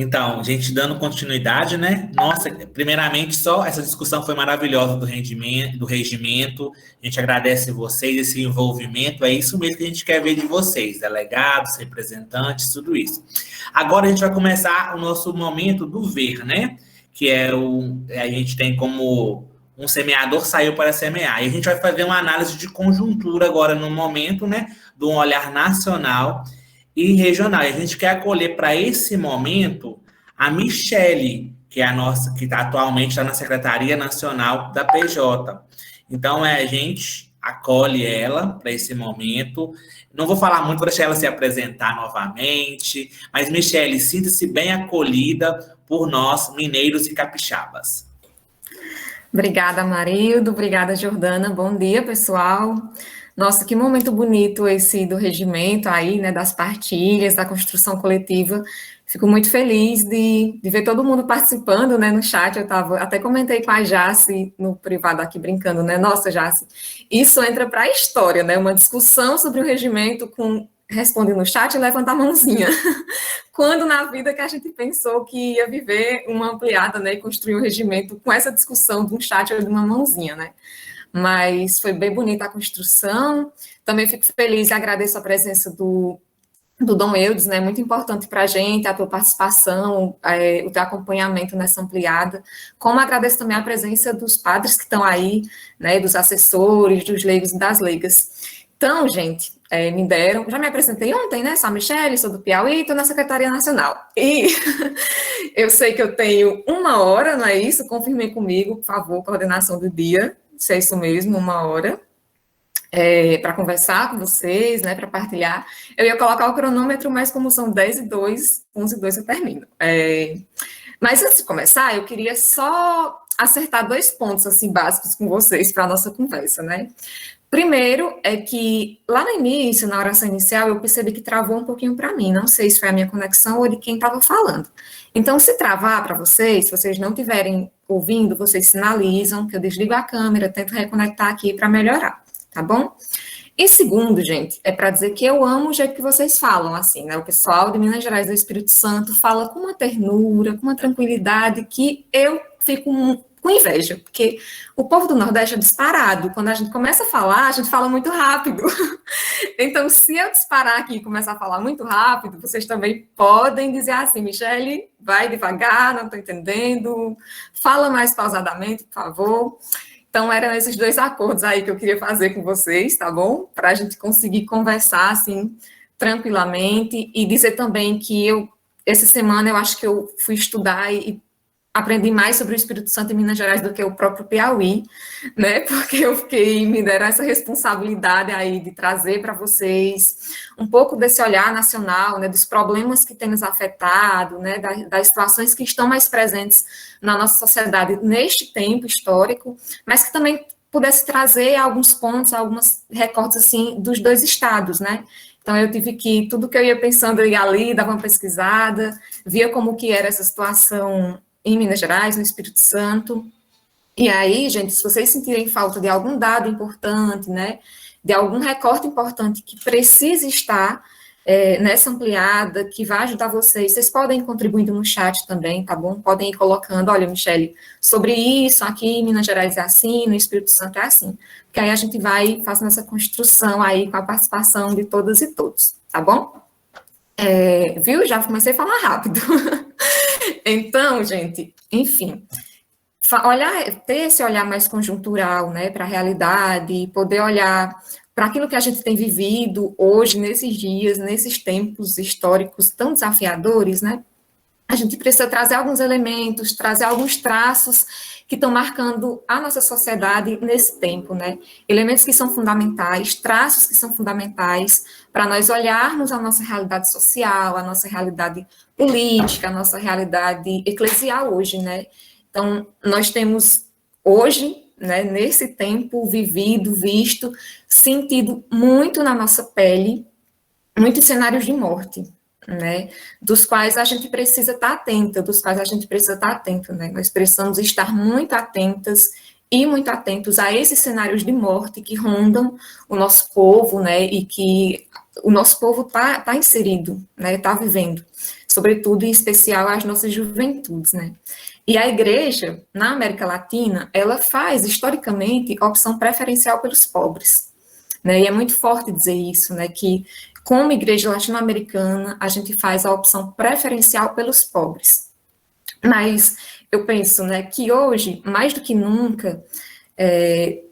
Então, gente, dando continuidade, né? Nossa, primeiramente, só essa discussão foi maravilhosa do regimento. A gente agradece vocês, esse envolvimento. É isso mesmo que a gente quer ver de vocês, delegados, representantes, tudo isso. Agora a gente vai começar o nosso momento do ver, né? Que é a gente tem como um semeador saiu para semear. E a gente vai fazer uma análise de conjuntura agora no momento, né? De um olhar nacional e regional. E a gente quer acolher para esse momento a Michele, que é a nossa, que tá, atualmente está na Secretaria Nacional da PJ. Então, a gente acolhe ela para esse momento. Não vou falar muito, vou deixar ela se apresentar novamente, mas, Michele, sinta-se bem acolhida por nós, mineiros e capixabas. Obrigada, Marildo. Obrigada, Jordana. Bom dia, pessoal. Nossa, que momento bonito esse do regimento aí, né, das partilhas, da construção coletiva. Fico muito feliz de ver todo mundo participando, né, no chat. Até comentei com a Jace no privado aqui, brincando, né, nossa, Jace, isso entra para a história, né, uma discussão sobre o regimento com responde no chat e levanta a mãozinha. Quando na vida que a gente pensou que ia viver uma ampliada, né, e construir um regimento com essa discussão de um chat ou de uma mãozinha, né? Mas foi bem bonita a construção. Também fico feliz e agradeço a presença do Dom Eudes, né, muito importante para a gente, a tua participação, o teu acompanhamento nessa ampliada, como agradeço também a presença dos padres que estão aí, né, dos assessores, dos leigos e das leigas. Então, gente, já me apresentei ontem, né, sou a Michele, sou do Piauí, estou na Secretaria Nacional, e eu sei que eu tenho 1 hora, não é isso? Confirmem comigo, por favor, coordenação do dia, se é isso mesmo, 1 hora, para conversar com vocês, né, para partilhar. Eu ia colocar o cronômetro, mas como são 10h02, 11h02 eu termino. Mas antes de começar, eu queria só acertar 2 pontos, assim, básicos com vocês para a nossa conversa, né? Primeiro é que lá no início, na oração inicial, eu percebi que travou um pouquinho para mim, não sei se foi a minha conexão ou de quem estava falando. Então, se travar para vocês, se vocês não estiverem ouvindo, vocês sinalizam que eu desligo a câmera, tento reconectar aqui para melhorar, tá bom? E segundo, gente, é para dizer que eu amo o jeito que vocês falam, assim, né? O pessoal de Minas Gerais do Espírito Santo fala com uma ternura, com uma tranquilidade que eu fico com inveja, porque o povo do Nordeste é disparado. Quando a gente começa a falar, a gente fala muito rápido. Então, se eu disparar aqui e começar a falar muito rápido, vocês também podem dizer assim, Michele, vai devagar, não estou entendendo, fala mais pausadamente, por favor. Então, eram esses 2 acordos aí que eu queria fazer com vocês, tá bom? Para a gente conseguir conversar, assim, tranquilamente, e dizer também que essa semana, eu acho que eu fui estudar e aprendi mais sobre o Espírito Santo e Minas Gerais do que o próprio Piauí, né, porque me deram essa responsabilidade aí de trazer para vocês um pouco desse olhar nacional, né, dos problemas que tem nos afetado, né, das situações que estão mais presentes na nossa sociedade neste tempo histórico, mas que também pudesse trazer alguns pontos, alguns recortes, assim, dos 2 estados, né. Então, eu tive que, tudo que eu ia pensando, eu ia ali, dava uma pesquisada, via como que era essa situação em Minas Gerais, no Espírito Santo. E aí, gente, se vocês sentirem falta de algum dado importante, né, de algum recorte importante que precise estar nessa ampliada, que vai ajudar vocês podem ir contribuindo no chat também, tá bom? Podem ir colocando, olha, Michele, sobre isso, aqui em Minas Gerais é assim, no Espírito Santo é assim. Porque aí a gente vai fazendo essa construção aí com a participação de todas e todos, tá bom? Viu? Já comecei a falar rápido. Então, gente, enfim, ter esse olhar mais conjuntural, né, para a realidade, poder olhar para aquilo que a gente tem vivido hoje, nesses dias, nesses tempos históricos tão desafiadores, né, a gente precisa trazer alguns elementos, trazer alguns traços que estão marcando a nossa sociedade nesse tempo, né? Elementos que são fundamentais, traços que são fundamentais para nós olharmos a nossa realidade social, a nossa realidade política, a nossa realidade eclesial hoje, né? Então, nós temos hoje, né, nesse tempo vivido, visto, sentido muito na nossa pele, muitos cenários de morte, né, dos quais a gente precisa estar atenta, né, nós precisamos estar muito atentas e muito atentos a esses cenários de morte que rondam o nosso povo, né, e que o nosso povo tá inserido, né, tá vivendo, sobretudo em especial às nossas juventudes, né? E a igreja, na América Latina, ela faz, historicamente, opção preferencial pelos pobres, né? E é muito forte dizer isso, né? Que, como igreja latino-americana, a gente faz a opção preferencial pelos pobres. Mas eu penso, né, que hoje, mais do que nunca,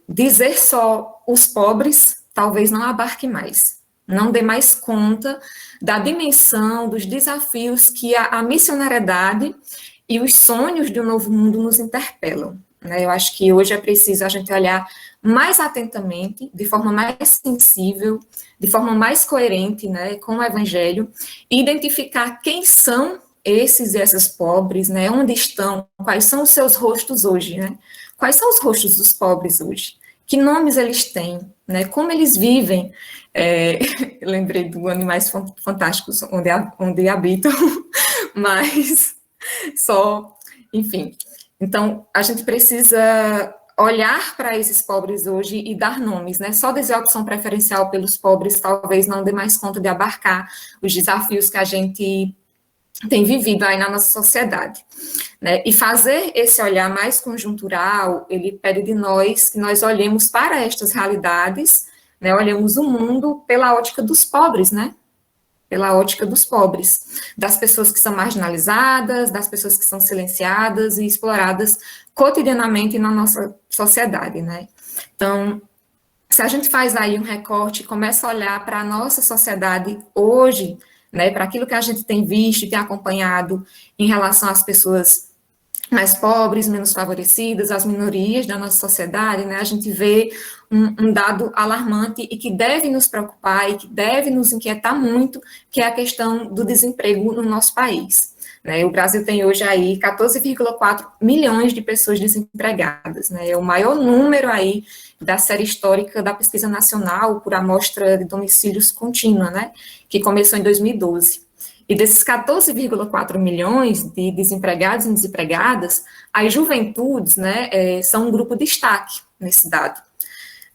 dizer só os pobres talvez não abarque mais, não dê mais conta da dimensão, dos desafios que a missionariedade e os sonhos de um novo mundo nos interpelam, né? Eu acho que hoje é preciso a gente olhar mais atentamente, de forma mais sensível, de forma mais coerente, né, com o Evangelho, e identificar quem são esses e essas pobres, né, onde estão, quais são os seus rostos hoje, né? Quais são os rostos dos pobres hoje? Que nomes eles têm, né? Como eles vivem? Lembrei do Animais Fantásticos, onde habitam, mas só, enfim. Então, a gente precisa olhar para esses pobres hoje e dar nomes, né? Só dizer a opção preferencial pelos pobres talvez não dê mais conta de abarcar os desafios que a gente tem vivido aí na nossa sociedade, né? E fazer esse olhar mais conjuntural, ele pede de nós que nós olhemos para estas realidades, né? Olhemos o mundo pela ótica dos pobres, né? Pela ótica dos pobres, das pessoas que são marginalizadas, das pessoas que são silenciadas e exploradas cotidianamente na nossa sociedade, né? Então, se a gente faz aí um recorte e começa a olhar para a nossa sociedade hoje, né, para aquilo que a gente tem visto e tem acompanhado em relação às pessoas mais pobres, menos favorecidas, as minorias da nossa sociedade, né, a gente vê um dado alarmante e que deve nos preocupar e que deve nos inquietar muito, que é a questão do desemprego no nosso país. Né, o Brasil tem hoje aí 14,4 milhões de pessoas desempregadas, né, é o maior número aí da série histórica da Pesquisa Nacional por Amostra de Domicílios Contínua, né, que começou em 2012. E desses 14,4 milhões de desempregados e desempregadas, as juventudes, né, são um grupo de destaque nesse dado.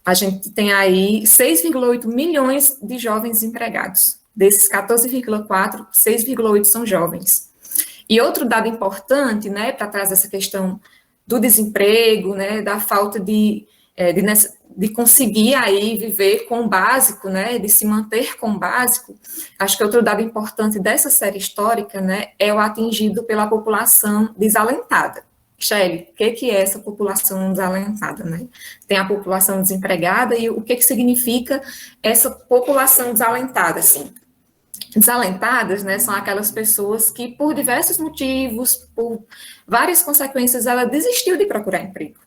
A gente tem aí 6,8 milhões de jovens desempregados. Desses 14,4, 6,8 são jovens. E outro dado importante, né, para trás dessa questão do desemprego, né, da falta de conseguir aí viver com o básico, né, de se manter com o básico, acho que outro dado importante dessa série histórica, né, é o atingido pela população desalentada. Shelly, o que é essa população desalentada, né? Tem a população desempregada e o que significa essa população desalentada, assim? Desalentadas, né, são aquelas pessoas que, por diversos motivos, por várias consequências, ela desistiu de procurar emprego.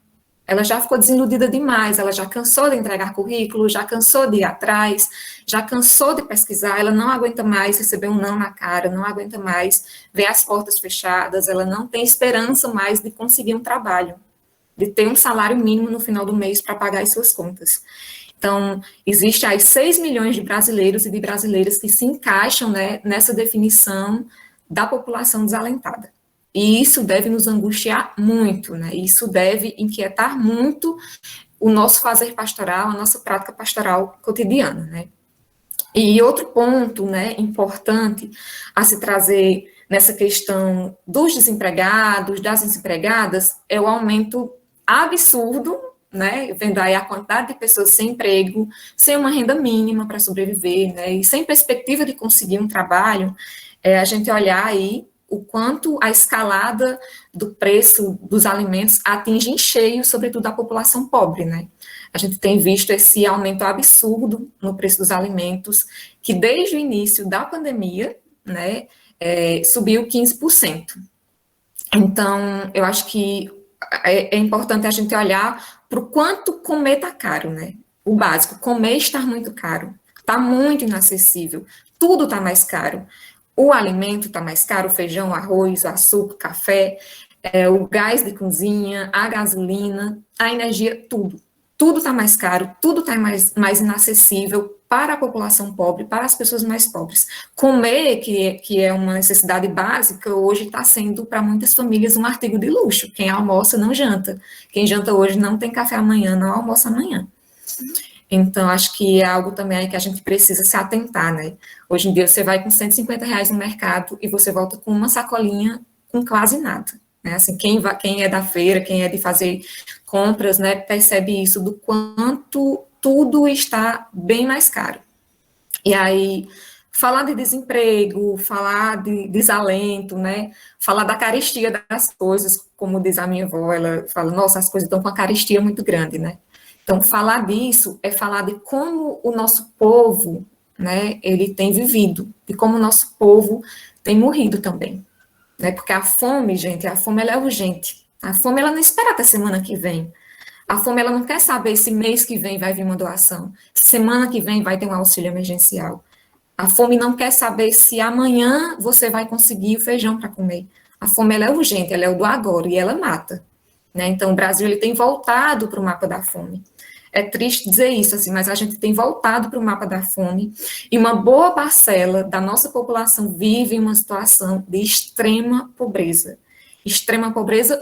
Ela já ficou desiludida demais, ela já cansou de entregar currículo, já cansou de ir atrás, já cansou de pesquisar, ela não aguenta mais receber um não na cara, não aguenta mais ver as portas fechadas, ela não tem esperança mais de conseguir um trabalho, de ter um salário mínimo no final do mês para pagar as suas contas. Então, existe aí 6 milhões de brasileiros e de brasileiras que se encaixam, né, nessa definição da população desalentada. E isso deve nos angustiar muito, né? Isso deve inquietar muito o nosso fazer pastoral, a nossa prática pastoral cotidiana, né? E outro ponto, né, importante a se trazer nessa questão dos desempregados, das desempregadas, é o aumento absurdo, né, vendo aí a quantidade de pessoas sem emprego, sem uma renda mínima para sobreviver, né, e sem perspectiva de conseguir um trabalho, a gente olhar aí o quanto a escalada do preço dos alimentos atinge em cheio, sobretudo a população pobre, né? A gente tem visto esse aumento absurdo no preço dos alimentos, que desde o início da pandemia, né, subiu 15%. Então, eu acho que é importante a gente olhar para o quanto comer está caro, né? O básico, comer está muito caro, está muito inacessível, tudo está mais caro. O alimento está mais caro, o feijão, o arroz, o açúcar, o café, o gás de cozinha, a gasolina, a energia, tudo. Tudo está mais caro, tudo está mais inacessível para a população pobre, para as pessoas mais pobres. Comer, que é uma necessidade básica, hoje está sendo, para muitas famílias, um artigo de luxo. Quem almoça não janta. Quem janta hoje não tem café amanhã, não almoça amanhã. Então, acho que é algo também aí que a gente precisa se atentar, né? Hoje em dia, você vai com R$ 150 no mercado e você volta com uma sacolinha com quase nada, né? Assim, quem é da feira, quem é de fazer compras, né, percebe isso, do quanto tudo está bem mais caro. E aí, falar de desemprego, falar de desalento, né? Falar da carestia das coisas, como diz a minha avó, ela fala, nossa, as coisas estão com uma carestia muito grande, né? Então, falar disso é falar de como o nosso povo, né, ele tem vivido, e como o nosso povo tem morrido também, né? Porque a fome, gente, a fome ela é urgente. A fome ela não espera até semana que vem. A fome ela não quer saber se mês que vem vai vir uma doação, se semana que vem vai ter um auxílio emergencial. A fome não quer saber se amanhã você vai conseguir o feijão para comer. A fome ela é urgente, ela é o do agora e ela mata, né? Então o Brasil ele tem voltado para o mapa da fome. É triste dizer isso, assim, mas a gente tem voltado para o mapa da fome e uma boa parcela da nossa população vive em uma situação de extrema pobreza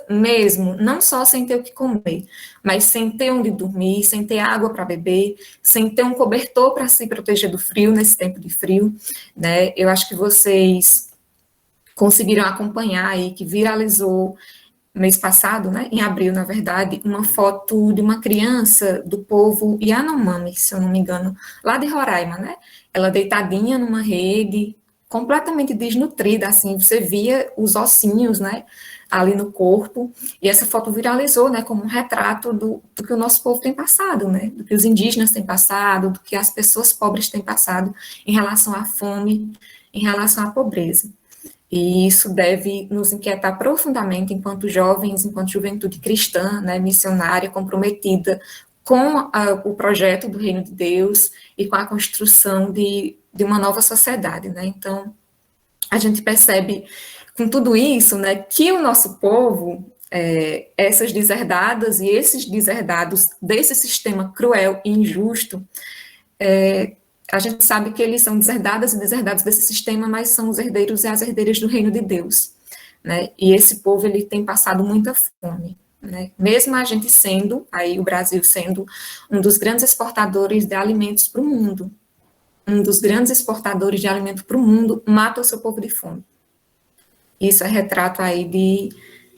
mesmo, não só sem ter o que comer, mas sem ter onde dormir, sem ter água para beber, sem ter um cobertor para se proteger do frio nesse tempo de frio, né? Eu acho que vocês conseguiram acompanhar aí que viralizou mês passado, né, em abril, na verdade, uma foto de uma criança do povo Yanomami, se eu não me engano, lá de Roraima, né? Ela deitadinha numa rede, completamente desnutrida, assim, você via os ossinhos, né, ali no corpo, e essa foto viralizou, né, como um retrato do que o nosso povo tem passado, né, do que os indígenas têm passado, do que as pessoas pobres têm passado em relação à fome, em relação à pobreza. E isso deve nos inquietar profundamente enquanto jovens, enquanto juventude cristã, né, missionária, comprometida com o projeto do Reino de Deus e com a construção de uma nova sociedade, né? Então, a gente percebe com tudo isso, né, que o nosso povo, essas deserdadas e esses deserdados desse sistema cruel e injusto, a gente sabe que eles são deserdadas e deserdados desse sistema, mas são os herdeiros e as herdeiras do reino de Deus, né? E esse povo, ele tem passado muita fome, né? Mesmo a gente sendo, aí o Brasil sendo um dos grandes exportadores de alimentos para o mundo, um dos grandes exportadores de alimento para o mundo, mata o seu povo de fome. Isso é retrato aí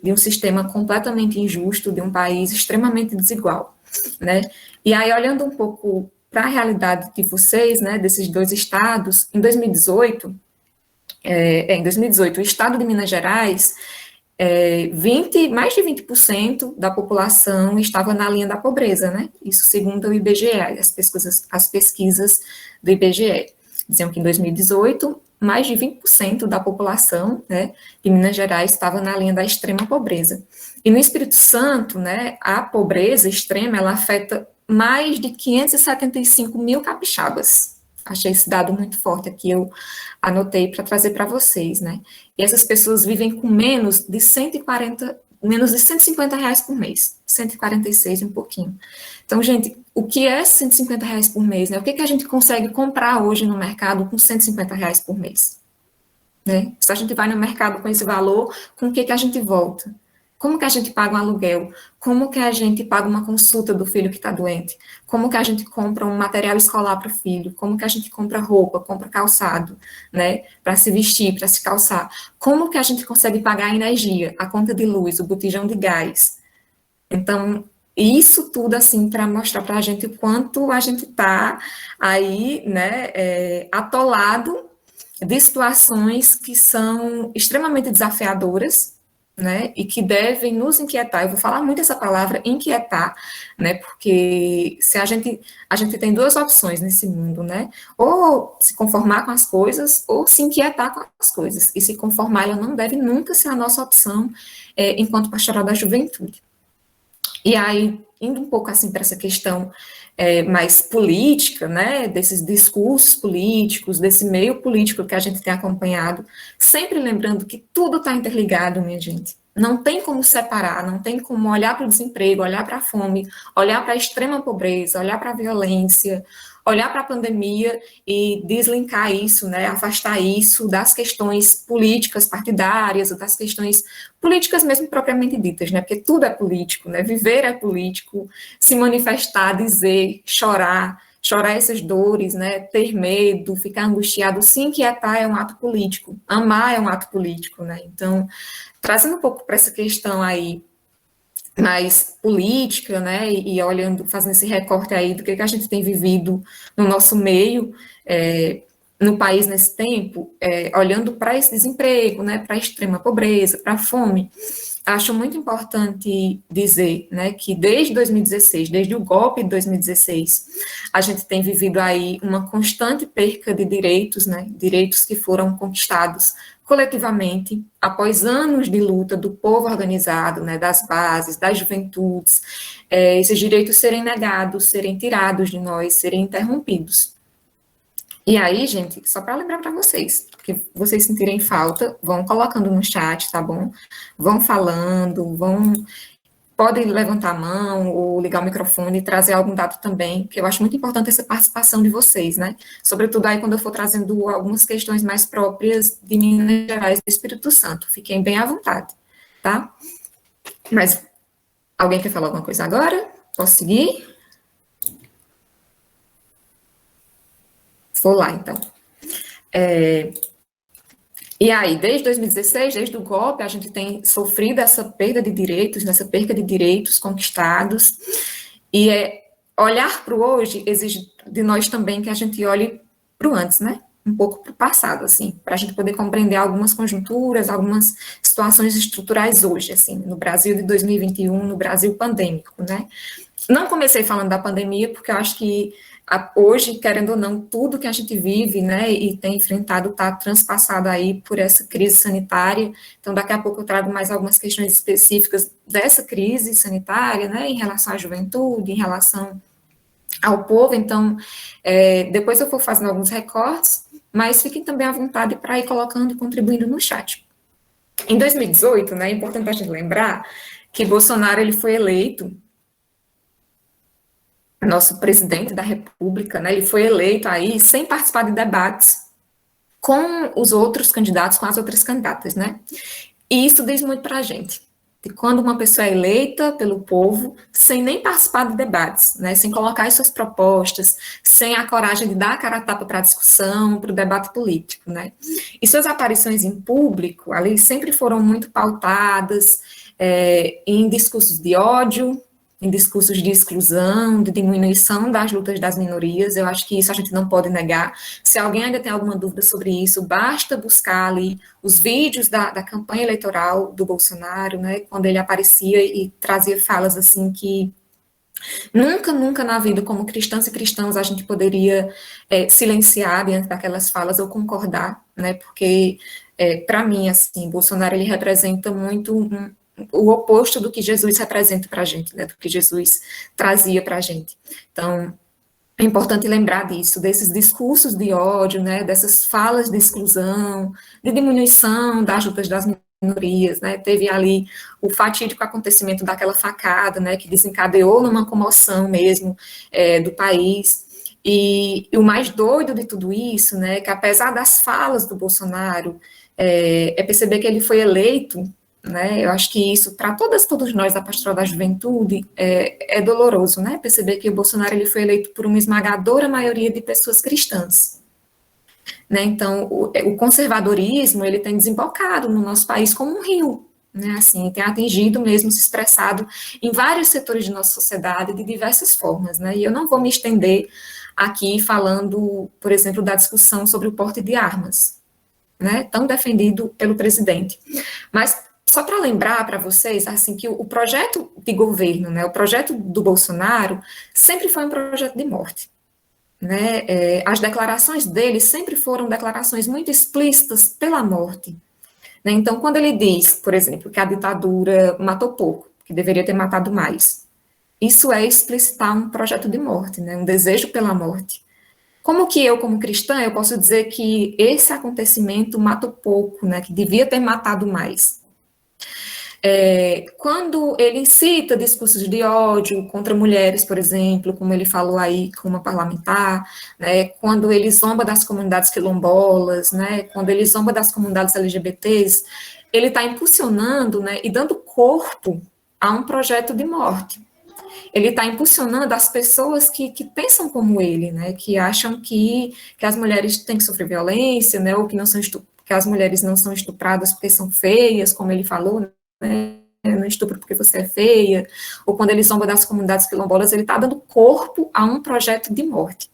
de um sistema completamente injusto, de um país extremamente desigual, né? E aí, olhando um pouco para a realidade de vocês, né, desses dois estados, em 2018, o estado de Minas Gerais, mais de 20% da população estava na linha da pobreza, né, isso segundo o IBGE, as pesquisas do IBGE, diziam que em 2018, mais de 20% da população, né, de Minas Gerais estava na linha da extrema pobreza. E no Espírito Santo, né, a pobreza extrema, ela afeta mais de 575 mil capixabas. Achei esse dado muito forte aqui, eu anotei para trazer para vocês, né? E essas pessoas vivem com menos de 150 reais por mês, 146 e um pouquinho. Então, gente, o que é 150 reais por mês, né? O que a gente consegue comprar hoje no mercado com 150 reais por mês? Né? Se a gente vai no mercado com esse valor, com o que a gente volta? Como que a gente paga um aluguel? Como que a gente paga uma consulta do filho que está doente? Como que a gente compra um material escolar para o filho? Como que a gente compra roupa, compra calçado, né? Para se vestir, para se calçar? Como que a gente consegue pagar a energia, a conta de luz, o botijão de gás? Então, isso tudo, assim, para mostrar para a gente o quanto a gente está aí, né, atolado de situações que são extremamente desafiadoras, né, e que devem nos inquietar. Eu vou falar muito essa palavra, inquietar, né, porque se a gente tem duas opções nesse mundo, né, ou se conformar com as coisas, ou se inquietar com as coisas, e se conformar, ela não deve nunca ser a nossa opção enquanto pastoral da juventude. E aí, indo um pouco assim para essa questão mais política, né, desses discursos políticos, desse meio político que a gente tem acompanhado, sempre lembrando que tudo está interligado, minha gente. Não tem como separar, não tem como olhar para o desemprego, olhar para a fome, olhar para a extrema pobreza, olhar para a violência, olhar para a pandemia e deslinkar isso, né, afastar isso das questões políticas partidárias, ou das questões políticas mesmo propriamente ditas, né, porque tudo é político, né, viver é político, se manifestar, dizer, chorar essas dores, né, ter medo, ficar angustiado, se inquietar é um ato político, amar é um ato político, né, então, trazendo um pouco para essa questão aí mais política, né, e olhando, fazendo esse recorte aí do que a gente tem vivido no nosso meio, no país nesse tempo, olhando para esse desemprego, né, para a extrema pobreza, para a fome, acho muito importante dizer, né, que desde 2016, desde o golpe de 2016, a gente tem vivido aí uma constante perca de direitos, né, direitos que foram conquistados coletivamente, após anos de luta do povo organizado, né, das bases, das juventudes, esses direitos serem negados, serem tirados de nós, serem interrompidos. E aí, gente, só para lembrar para vocês, que vocês sentirem falta, vão colocando no chat, tá bom? Vão falando, podem levantar a mão ou ligar o microfone e trazer algum dado também, que eu acho muito importante essa participação de vocês, né? Sobretudo aí quando eu for trazendo algumas questões mais próprias de Minas Gerais e do Espírito Santo. Fiquem bem à vontade, tá? Mas alguém quer falar alguma coisa agora? Posso seguir? Vou lá, então. E aí, desde 2016, desde o golpe, a gente tem sofrido essa perda de direitos, nessa perda de direitos conquistados, e olhar para o hoje exige de nós também que a gente olhe para o antes, né? Um pouco para o passado, assim, para a gente poder compreender algumas conjunturas, algumas situações estruturais hoje, assim, no Brasil de 2021, no Brasil pandêmico, né? Não comecei falando da pandemia, porque eu acho que hoje, querendo ou não, tudo que a gente vive, né, e tem enfrentado está transpassado aí por essa crise sanitária. Então, daqui a pouco eu trago mais algumas questões específicas dessa crise sanitária, né, em relação à juventude, em relação ao povo. Então, depois eu vou fazendo alguns recortes, mas fiquem também à vontade para ir colocando e contribuindo no chat. Em 2018, né, é importante a gente lembrar que Bolsonaro ele foi eleito nosso presidente da República, né, ele foi eleito aí sem participar de debates com os outros candidatos, com as outras candidatas, né, e isso diz muito para a gente, de quando uma pessoa é eleita pelo povo, sem nem participar de debates, né, sem colocar as suas propostas, sem a coragem de dar a cara a tapa para a discussão, para o debate político, né, e suas aparições em público, ali, sempre foram muito pautadas em discursos de ódio, em discursos de exclusão, de diminuição das lutas das minorias. Eu acho que isso a gente não pode negar. Se alguém ainda tem alguma dúvida sobre isso, basta buscar ali os vídeos da campanha eleitoral do Bolsonaro, né, quando ele aparecia e trazia falas assim que nunca na vida, como cristãs e cristãos, a gente poderia silenciar diante daquelas falas ou concordar, né, porque, para mim, assim, Bolsonaro, ele representa muito o oposto do que Jesus representa para a gente, né, do que Jesus trazia para a gente. Então, é importante lembrar disso, desses discursos de ódio, né, dessas falas de exclusão, de diminuição das lutas das minorias, né, teve ali o fatídico acontecimento daquela facada, né, que desencadeou numa comoção mesmo do país, e o mais doido de tudo isso, né, que apesar das falas do Bolsonaro, perceber que ele foi eleito, né, eu acho que isso, para todos nós da Pastoral da Juventude, é doloroso, né, perceber que o Bolsonaro ele foi eleito por uma esmagadora maioria de pessoas cristãs. Né, então, o conservadorismo, ele tem desembocado no nosso país como um rio, né, assim, tem atingido mesmo, se expressado em vários setores de nossa sociedade, de diversas formas, né, e eu não vou me estender aqui falando, por exemplo, da discussão sobre o porte de armas, né, tão defendido pelo presidente, mas só para lembrar para vocês, assim, que o projeto de governo, né, o projeto do Bolsonaro, sempre foi um projeto de morte. Né? As declarações dele sempre foram declarações muito explícitas pela morte. Né? Então, quando ele diz, por exemplo, que a ditadura matou pouco, que deveria ter matado mais, isso é explicitar um projeto de morte, né? Um desejo pela morte. Como que eu, como cristã, eu posso dizer que esse acontecimento matou pouco, né? Que devia ter matado mais? Quando ele incita discursos de ódio contra mulheres, por exemplo, como ele falou aí com uma parlamentar, né, quando ele zomba das comunidades quilombolas, né, quando ele zomba das comunidades LGBTs, ele está impulsionando, né, e dando corpo a um projeto de morte. Ele está impulsionando as pessoas que pensam como ele, né, que acham que as mulheres têm que sofrer violência, né, ou que as mulheres não são estupradas porque são feias, como ele falou, né, não estupro porque você é feia, ou quando ele zomba das comunidades quilombolas, ele está dando corpo a um projeto de morte.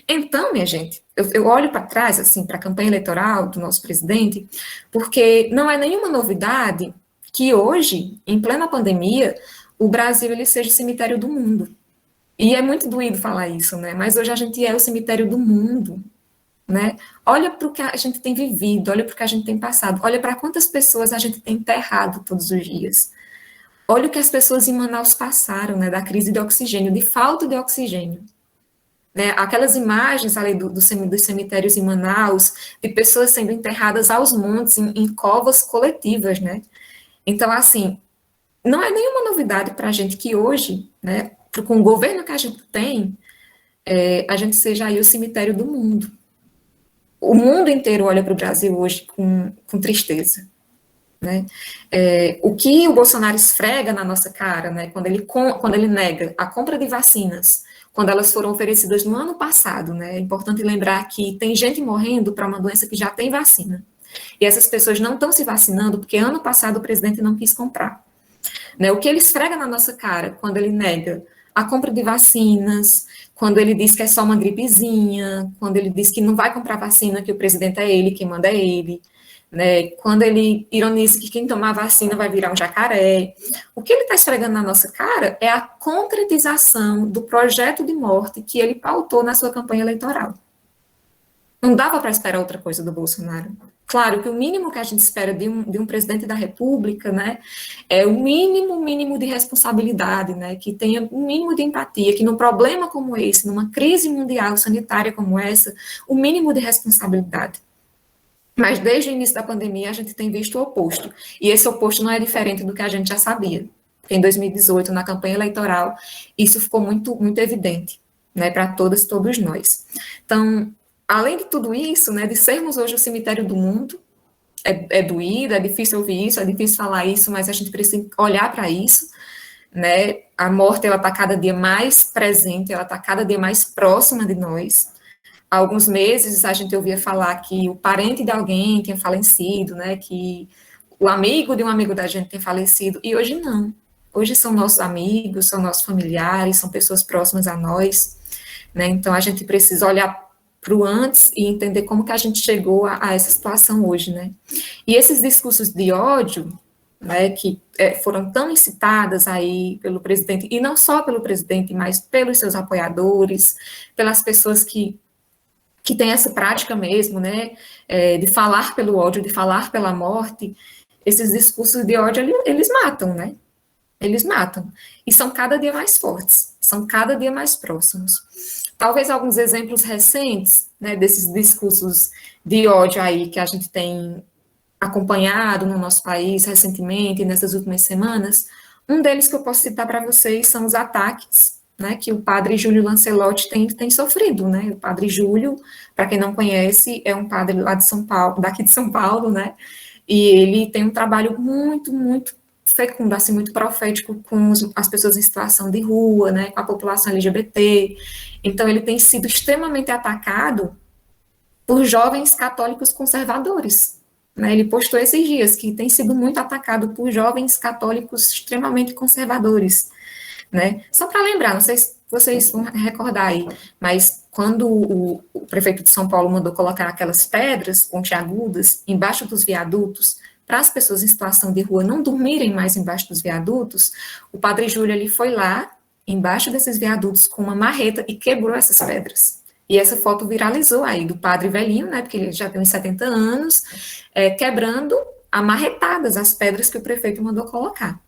Então, minha gente, eu olho para trás, assim, para a campanha eleitoral do nosso presidente, porque não é nenhuma novidade que hoje, em plena pandemia, o Brasil ele seja o cemitério do mundo. E é muito doído falar isso, né? Mas hoje a gente é o cemitério do mundo, né? Olha para o que a gente tem vivido, olha para o que a gente tem passado, olha para quantas pessoas a gente tem enterrado todos os dias. Olha o que as pessoas em Manaus passaram, né? Da crise de oxigênio, de falta de oxigênio. Né, aquelas imagens ali dos cemitérios em Manaus, de pessoas sendo enterradas aos montes, em covas coletivas, né? Então, assim, não é nenhuma novidade para a gente que hoje, né, com o governo que a gente tem, a gente seja aí o cemitério do mundo. O mundo inteiro olha para o Brasil hoje com tristeza. Né? O que o Bolsonaro esfrega na nossa cara, né, quando ele nega a compra de vacinas, quando elas foram oferecidas no ano passado, né, é importante lembrar que tem gente morrendo para uma doença que já tem vacina, e essas pessoas não estão se vacinando porque ano passado o presidente não quis comprar. Né, o que ele esfrega na nossa cara quando ele nega a compra de vacinas, quando ele diz que é só uma gripezinha, quando ele diz que não vai comprar vacina, que o presidente é ele, quem manda é ele, né, quando ele ironiza que quem tomar vacina vai virar um jacaré. O que ele está esfregando na nossa cara é a concretização do projeto de morte que ele pautou na sua campanha eleitoral. Não dava para esperar outra coisa do Bolsonaro. Claro que o mínimo que a gente espera de um presidente da República, né, é o mínimo de responsabilidade, né, que tenha um mínimo de empatia, que num problema como esse, numa crise mundial sanitária como essa, o mínimo de responsabilidade. Mas desde o início da pandemia a gente tem visto o oposto. E esse oposto não é diferente do que a gente já sabia. Em 2018, na campanha eleitoral, isso ficou muito, muito evidente, né, para todas e todos nós. Então, além de tudo isso, né, de sermos hoje o cemitério do mundo, é doído, é difícil ouvir isso, é difícil falar isso, mas a gente precisa olhar para isso, né? A morte, ela está cada dia mais presente, ela está cada dia mais próxima de nós. Há alguns meses a gente ouvia falar que o parente de alguém tinha falecido, né, que o amigo de um amigo da gente tem falecido, e hoje não. Hoje são nossos amigos, são nossos familiares, são pessoas próximas a nós, né, então a gente precisa olhar para o antes e entender como que a gente chegou a essa situação hoje, né. E esses discursos de ódio, né, que foram tão incitadas aí pelo presidente, e não só pelo presidente, mas pelos seus apoiadores, pelas pessoas que tem essa prática mesmo, né, de falar pelo ódio, de falar pela morte, esses discursos de ódio, eles matam, né, eles matam, e são cada dia mais fortes, são cada dia mais próximos. Talvez alguns exemplos recentes, né, desses discursos de ódio aí que a gente tem acompanhado no nosso país recentemente, nessas últimas semanas, um deles que eu posso citar para vocês são os ataques, né, que o padre Júlio Lancelotti tem sofrido, né, o padre Júlio, para quem não conhece, é um padre lá de São Paulo, daqui de São Paulo, né, e ele tem um trabalho muito, muito fecundo, assim, muito profético com as pessoas em situação de rua, né, com a população LGBT, então ele tem sido extremamente atacado por jovens católicos conservadores, né, ele postou esses dias que tem sido muito atacado por jovens católicos extremamente conservadores, né? Só para lembrar, não sei se vocês vão recordar aí, mas quando o prefeito de São Paulo mandou colocar aquelas pedras pontiagudas embaixo dos viadutos, para as pessoas em situação de rua não dormirem mais embaixo dos viadutos, o padre Júlio ele foi lá, embaixo desses viadutos, com uma marreta e quebrou essas pedras. E essa foto viralizou aí, do padre velhinho, né, porque ele já tem uns 70 anos, quebrando a marretadas as pedras que o prefeito mandou colocar.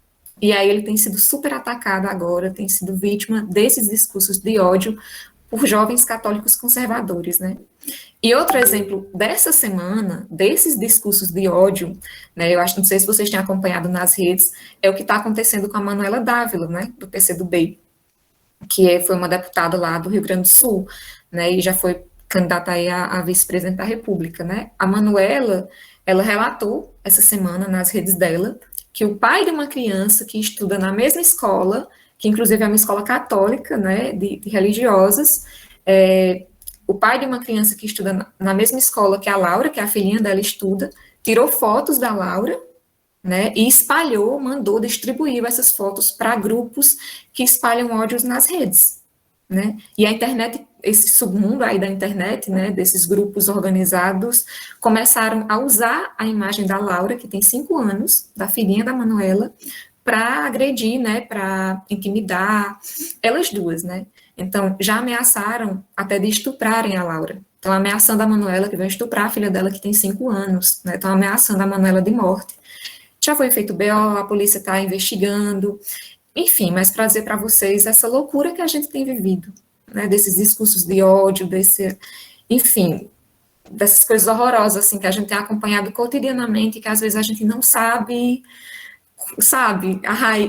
E aí ele tem sido super atacado agora, tem sido vítima desses discursos de ódio por jovens católicos conservadores, né? E outro exemplo dessa semana, desses discursos de ódio, né, eu acho, não sei se vocês têm acompanhado nas redes, é o que está acontecendo com a Manuela Dávila, né, do PCdoB, que foi uma deputada lá do Rio Grande do Sul, né, e já foi candidata aí a vice-presidente da República, né. A Manuela, ela relatou essa semana nas redes dela que o pai de uma criança que estuda na mesma escola, que inclusive é uma escola católica, né, de religiosas, o pai de uma criança que estuda na mesma escola que a Laura, que a filhinha dela estuda, tirou fotos da Laura, né, e espalhou, mandou, distribuiu essas fotos para grupos que espalham ódios nas redes, né, e a internet, esse submundo aí da internet, né, desses grupos organizados, começaram a usar a imagem da Laura, que tem 5 anos, da filhinha da Manuela, para agredir, né, para intimidar elas duas, né. Então, já ameaçaram até de estuprarem a Laura. Estão ameaçando a Manuela, que vai estuprar a filha dela, que tem 5 anos, né, estão ameaçando a Manuela de morte. Já foi feito BO, a polícia está investigando, enfim, mas para dizer para vocês essa loucura que a gente tem vivido, né, desses discursos de ódio, enfim, dessas coisas horrorosas, assim, que a gente tem acompanhado cotidianamente, que às vezes a gente não sabe,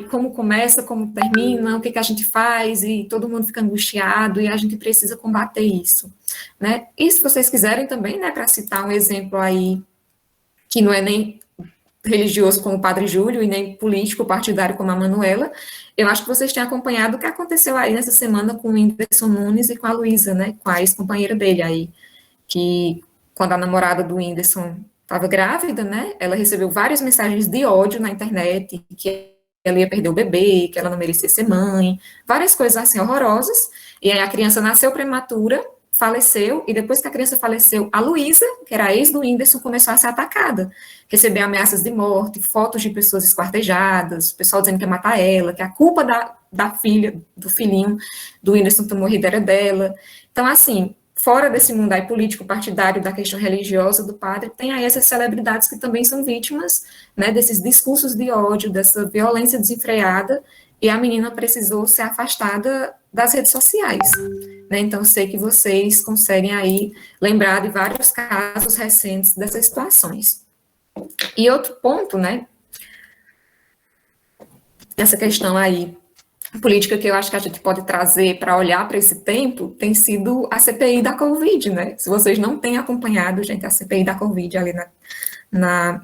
como começa, como termina, o que a gente faz, e todo mundo fica angustiado, e a gente precisa combater isso, né, e se vocês quiserem também, né, para citar um exemplo aí, que não é nem religioso como o Padre Júlio, e nem político partidário como a Manuela, eu acho que vocês têm acompanhado o que aconteceu aí nessa semana com o Whindersson Nunes e com a Luísa, né, com a ex-companheira dele aí, que quando a namorada do Whindersson estava grávida, né, ela recebeu várias mensagens de ódio na internet, que ela ia perder o bebê, que ela não merecia ser mãe, várias coisas assim horrorosas, e aí a criança nasceu prematura, faleceu, e depois que a criança faleceu, a Luísa, que era a ex do Whindersson, começou a ser atacada, receber ameaças de morte, fotos de pessoas esquartejadas, o pessoal dizendo que ia matar ela, que a culpa da filha, do filhinho do Whindersson ter morrido era dela. Então, assim, fora desse mundo aí político partidário da questão religiosa do padre, tem aí essas celebridades que também são vítimas, né, desses discursos de ódio, dessa violência desenfreada, e a menina precisou ser afastada das redes sociais, né, então sei que vocês conseguem aí lembrar de vários casos recentes dessas situações. E outro ponto, né, essa questão aí política que eu acho que a gente pode trazer para olhar para esse tempo tem sido a CPI da Covid, né? Se vocês não têm acompanhado, gente, a CPI da Covid ali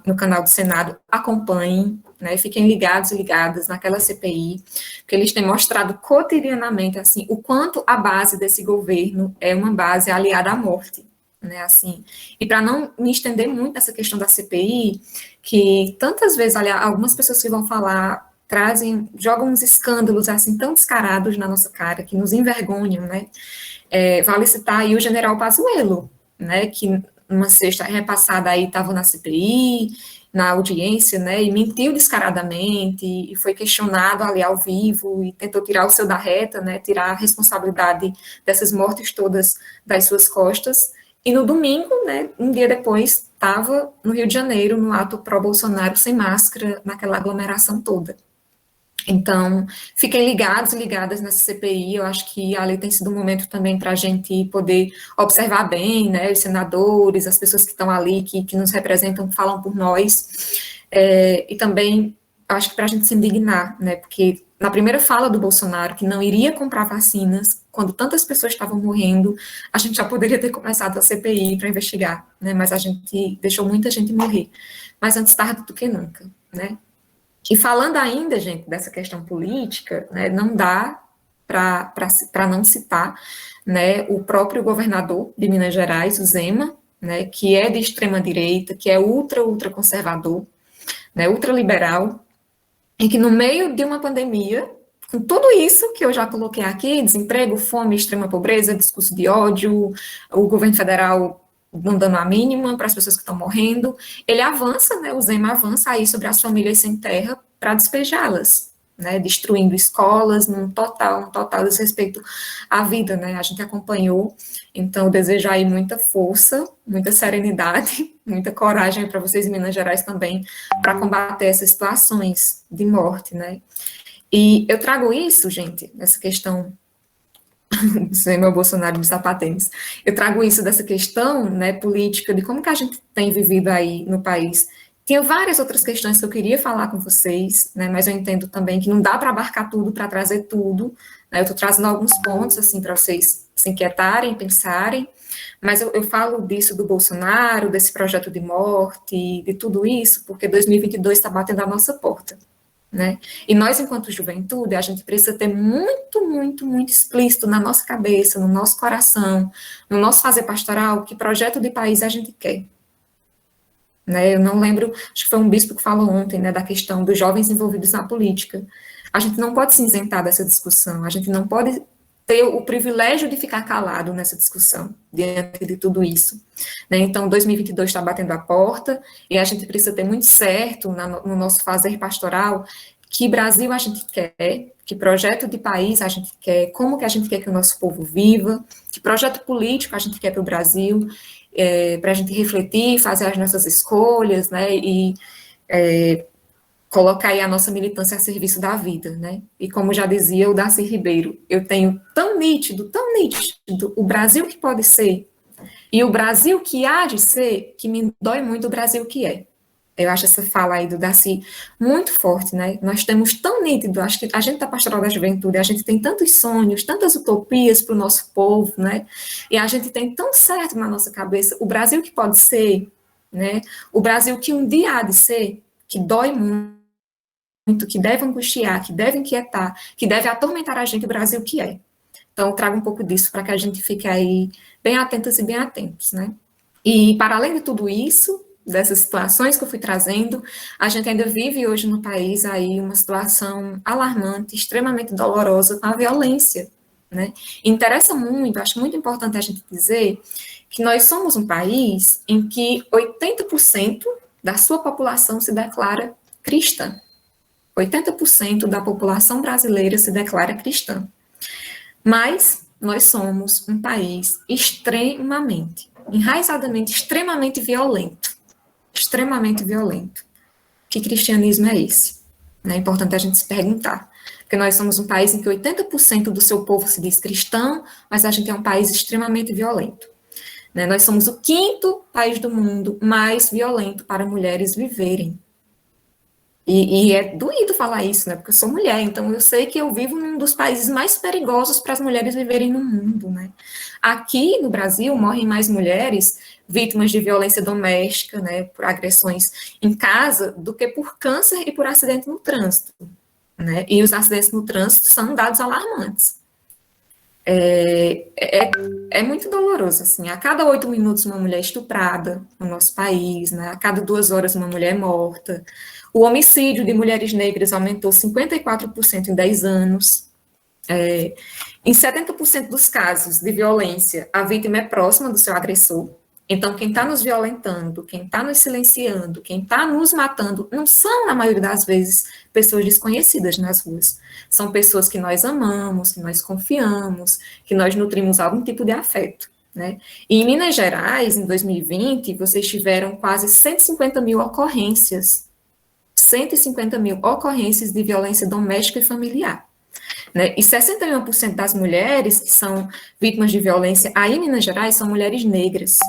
no canal do Senado, acompanhem, né? Fiquem ligados e ligadas naquela CPI, porque eles têm mostrado cotidianamente, assim, o quanto a base desse governo é uma base aliada à morte, né? Assim, e para não me estender muito nessa questão da CPI, que tantas vezes, aliás, algumas pessoas que vão falar jogam uns escândalos assim tão descarados na nossa cara, que nos envergonham, né? Vale citar aí o general Pazuello, né, que numa sexta repassada aí estava na CPI, na audiência, né, e mentiu descaradamente, e foi questionado ali ao vivo, e tentou tirar o seu da reta, né, tirar a responsabilidade dessas mortes todas das suas costas, e no domingo, né, um dia depois, estava no Rio de Janeiro, no ato pró-Bolsonaro, sem máscara, naquela aglomeração toda. Então, fiquem ligados e ligadas nessa CPI, eu acho que ali tem sido um momento também para a gente poder observar bem, né, os senadores, as pessoas que estão ali, que nos representam, falam por nós, e também, acho que para a gente se indignar, né, porque na primeira fala do Bolsonaro, que não iria comprar vacinas, quando tantas pessoas estavam morrendo, a gente já poderia ter começado a CPI para investigar, né, mas a gente deixou muita gente morrer, mas antes tarde do que nunca, né. E falando ainda, gente, dessa questão política, né, não dá para não citar, né, o próprio governador de Minas Gerais, o Zema, né, que é de extrema-direita, que é ultra conservador, né, ultraliberal, e que no meio de uma pandemia, com tudo isso que eu já coloquei aqui, desemprego, fome, extrema pobreza, discurso de ódio, o governo federal não dando a mínima para as pessoas que estão morrendo, ele avança, né, o Zema avança aí sobre as famílias sem terra para despejá-las, né, destruindo escolas, um total desrespeito à vida, né, a gente acompanhou, então eu desejo aí muita força, muita serenidade, muita coragem para vocês em Minas Gerais também, para combater essas situações de morte, né, e eu trago isso, gente, essa questão sem meu Bolsonaro de sapatênis. Eu trago isso dessa questão, né, política, de como que a gente tem vivido aí no país. Tinha várias outras questões que eu queria falar com vocês, né, mas eu entendo também que não dá para abarcar tudo, para trazer tudo, né, eu estou trazendo alguns pontos, assim, para vocês se inquietarem, pensarem, mas eu falo disso do Bolsonaro, desse projeto de morte, de tudo isso, porque 2022 está batendo a nossa porta, né? E nós, enquanto juventude, a gente precisa ter muito, muito, muito explícito na nossa cabeça, no nosso coração, no nosso fazer pastoral, que projeto de país a gente quer. Né? Eu não lembro, acho que foi um bispo que falou ontem, né, da questão dos jovens envolvidos na política. A gente não pode se isentar dessa discussão, a gente não pode ter o privilégio de ficar calado nessa discussão, diante de tudo isso. Né? Então, 2022 está batendo a porta, e a gente precisa ter muito certo no nosso fazer pastoral que Brasil a gente quer, que projeto de país a gente quer, como que a gente quer que o nosso povo viva, que projeto político a gente quer para o Brasil, para a gente refletir, fazer as nossas escolhas, né, e colocar aí a nossa militância a serviço da vida, né? E como já dizia o Darcy Ribeiro, eu tenho tão nítido o Brasil que pode ser e o Brasil que há de ser, que me dói muito o Brasil que é. Eu acho essa fala aí do Darcy muito forte, né? Nós temos tão nítido, acho que a gente da Pastoral da Juventude, a gente tem tantos sonhos, tantas utopias para o nosso povo, né? E a gente tem tão certo na nossa cabeça o Brasil que pode ser, né? O Brasil que um dia há de ser, que dói muito, que deve angustiar, que deve inquietar, que deve atormentar a gente, o Brasil que é. Então, eu trago um pouco disso para que a gente fique aí bem atentas e bem atentos, né? E, para além de tudo isso, dessas situações que eu fui trazendo, a gente ainda vive hoje no país aí uma situação alarmante, extremamente dolorosa com a violência, né? E interessa muito, acho muito importante a gente dizer que nós somos um país em que 80% da sua população se declara cristã. 80% da população brasileira se declara cristã. Mas nós somos um país extremamente, enraizadamente, extremamente violento. Extremamente violento. Que cristianismo é esse? É importante a gente se perguntar. Porque nós somos um país em que 80% do seu povo se diz cristão, mas a gente é um país extremamente violento. Nós somos o 5º país do mundo mais violento para mulheres viverem. E é doído falar isso, né? Porque eu sou mulher, então eu sei que eu vivo num dos países mais perigosos para as mulheres viverem no mundo, né? Aqui no Brasil morrem mais mulheres vítimas de violência doméstica, né? Por agressões em casa, do que por câncer e por acidente no trânsito, né? E os acidentes no trânsito são dados alarmantes. É muito doloroso, assim. A cada 8 minutos uma mulher é estuprada no nosso país, né? A cada 2 horas uma mulher é morta. O homicídio de mulheres negras aumentou 54% em 10 anos. Em 70% dos casos de violência, a vítima é próxima do seu agressor. Então, quem está nos violentando, quem está nos silenciando, quem está nos matando, não são, na maioria das vezes, pessoas desconhecidas nas ruas. São pessoas que nós amamos, que nós confiamos, que nós nutrimos algum tipo de afeto. Né? E em Minas Gerais, em 2020, vocês tiveram quase 150 mil ocorrências. 150 mil ocorrências de violência doméstica e familiar. Né? E 61% das mulheres que são vítimas de violência aí em Minas Gerais são mulheres negras.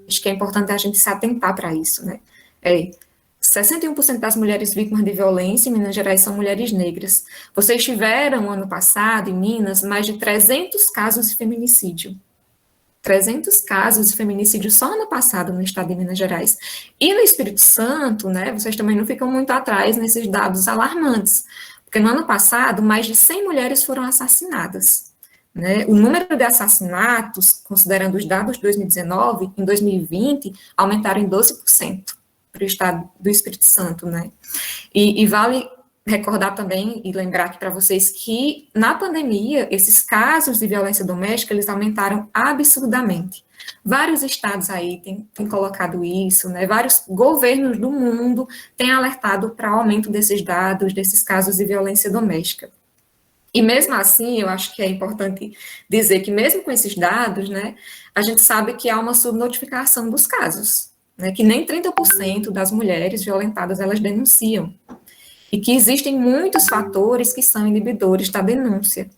Acho que é importante a gente se atentar para isso. Né? 61% das mulheres vítimas de violência em Minas Gerais são mulheres negras. Vocês tiveram, ano passado, em Minas, mais de 300 casos de feminicídio. 300 casos de feminicídio só ano passado no estado de Minas Gerais. E no Espírito Santo, né, vocês também não ficam muito atrás nesses dados alarmantes, porque no ano passado, mais de 100 mulheres foram assassinadas. Né? O número de assassinatos, considerando os dados de 2019, em 2020, aumentaram em 12% para o estado do Espírito Santo. Né? E vale recordar também e lembrar aqui para vocês que, na pandemia, esses casos de violência doméstica, eles aumentaram absurdamente. Vários estados aí têm colocado isso, né? Vários governos do mundo têm alertado para o aumento desses dados, desses casos de violência doméstica. E mesmo assim, eu acho que é importante dizer que mesmo com esses dados, né, a gente sabe que há uma subnotificação dos casos, né, que nem 30% das mulheres violentadas, elas denunciam. E que existem muitos fatores que são inibidores da denúncia.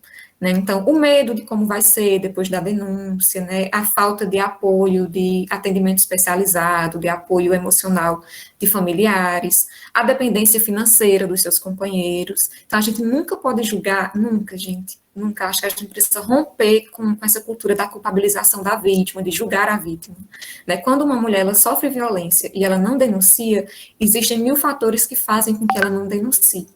né? Então, o medo de como vai ser depois da denúncia, né? A falta de apoio, de atendimento especializado, de apoio emocional de familiares, a dependência financeira dos seus companheiros. Então, a gente nunca pode julgar, nunca, gente, nunca. Acho que a gente precisa romper com essa cultura da culpabilização da vítima, de julgar a vítima, né? Quando uma mulher ela sofre violência e ela não denuncia, existem 1000 fatores que fazem com que ela não denuncie,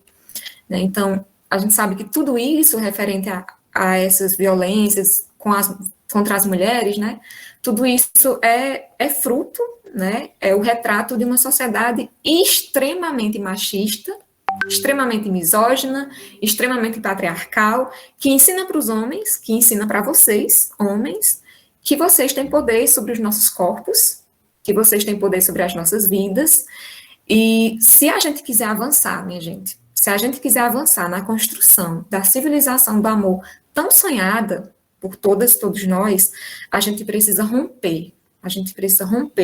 né? Então, a gente sabe que tudo isso referente a essas violências contra as mulheres, né? Tudo isso é fruto, né? É o retrato de uma sociedade extremamente machista, extremamente misógina, extremamente patriarcal, que ensina para os homens, que ensina para vocês, homens, que vocês têm poder sobre os nossos corpos, que vocês têm poder sobre as nossas vidas, e se a gente quiser avançar, minha gente, se a gente quiser avançar na construção da civilização do amor tão sonhada por todas, todos nós, a gente precisa romper,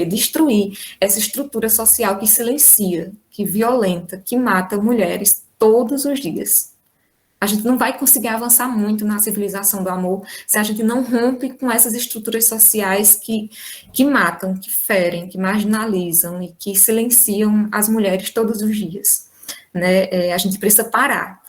destruir essa estrutura social que silencia, que violenta, que mata mulheres todos os dias. A gente não vai conseguir avançar muito na civilização do amor se a gente não rompe com essas estruturas sociais que matam, que ferem, que marginalizam e que silenciam as mulheres todos os dias, né? A gente precisa parar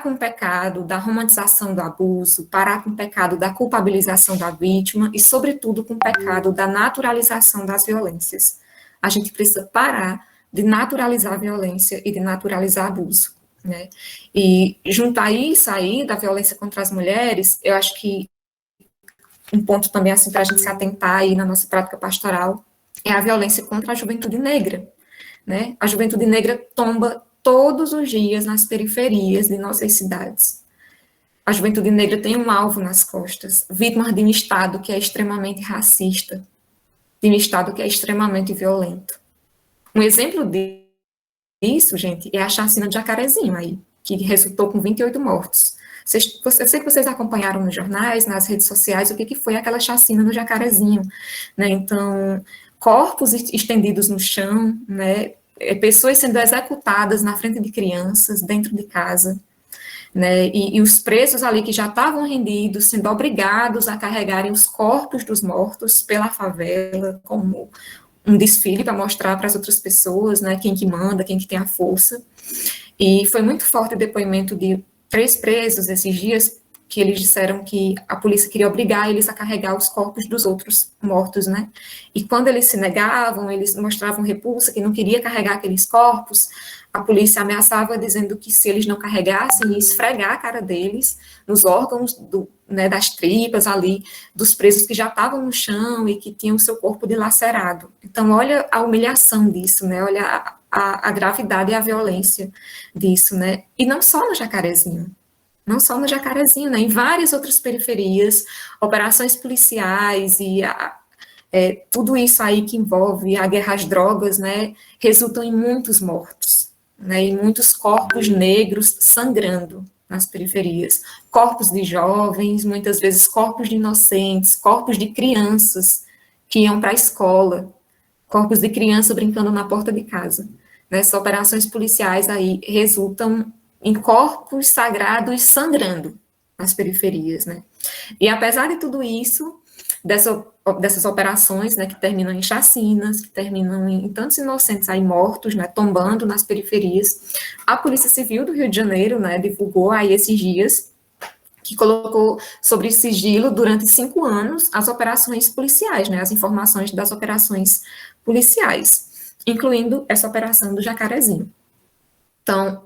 com o pecado da romantização do abuso, parar com o pecado da culpabilização da vítima e, sobretudo, com o pecado da naturalização das violências. A gente precisa parar de naturalizar a violência e de naturalizar abuso, né? E juntar isso aí da violência contra as mulheres, eu acho que um ponto também assim para a gente se atentar aí na nossa prática pastoral é a violência contra a juventude negra, né? A juventude negra tomba todos os dias nas periferias de nossas cidades. A juventude negra tem um alvo nas costas, vítima de um Estado que é extremamente racista, de um Estado que é extremamente violento. Um exemplo disso, gente, é a chacina de Jacarezinho aí, que resultou com 28 mortos. Eu sei que vocês acompanharam nos jornais, nas redes sociais, o que foi aquela chacina no Jacarezinho, né? Então, corpos estendidos no chão, né? Pessoas sendo executadas na frente de crianças, dentro de casa, né? E os presos ali que já estavam rendidos, sendo obrigados a carregarem os corpos dos mortos pela favela, como um desfile para mostrar para as outras pessoas, né, quem que manda, quem que tem a força. E foi muito forte o depoimento de 3 presos esses dias, que eles disseram que a polícia queria obrigar eles a carregar os corpos dos outros mortos, né? E quando eles se negavam, eles mostravam repulsa, que não queria carregar aqueles corpos, a polícia ameaçava dizendo que se eles não carregassem, ia esfregar a cara deles nos órgãos né, das tripas ali, dos presos que já estavam no chão e que tinham o seu corpo dilacerado. Então, olha a humilhação disso, né? Olha a gravidade e a violência disso, né? E não só no Jacarezinho, né, em várias outras periferias, operações policiais e tudo isso aí que envolve a guerra às drogas, né, resultam em muitos mortos, né, em muitos corpos negros sangrando nas periferias, corpos de jovens, muitas vezes corpos de inocentes, corpos de crianças que iam para a escola, corpos de criança brincando na porta de casa. Essas operações policiais aí resultam em corpos sagrados sangrando nas periferias, né? E apesar de tudo isso, dessas operações, né, que terminam em chacinas, que terminam em tantos inocentes aí mortos, né, tombando nas periferias, a Polícia Civil do Rio de Janeiro, né, divulgou aí esses dias que colocou sobre sigilo durante 5 anos as operações policiais, né, as informações das operações policiais, incluindo essa operação do Jacarezinho. Então,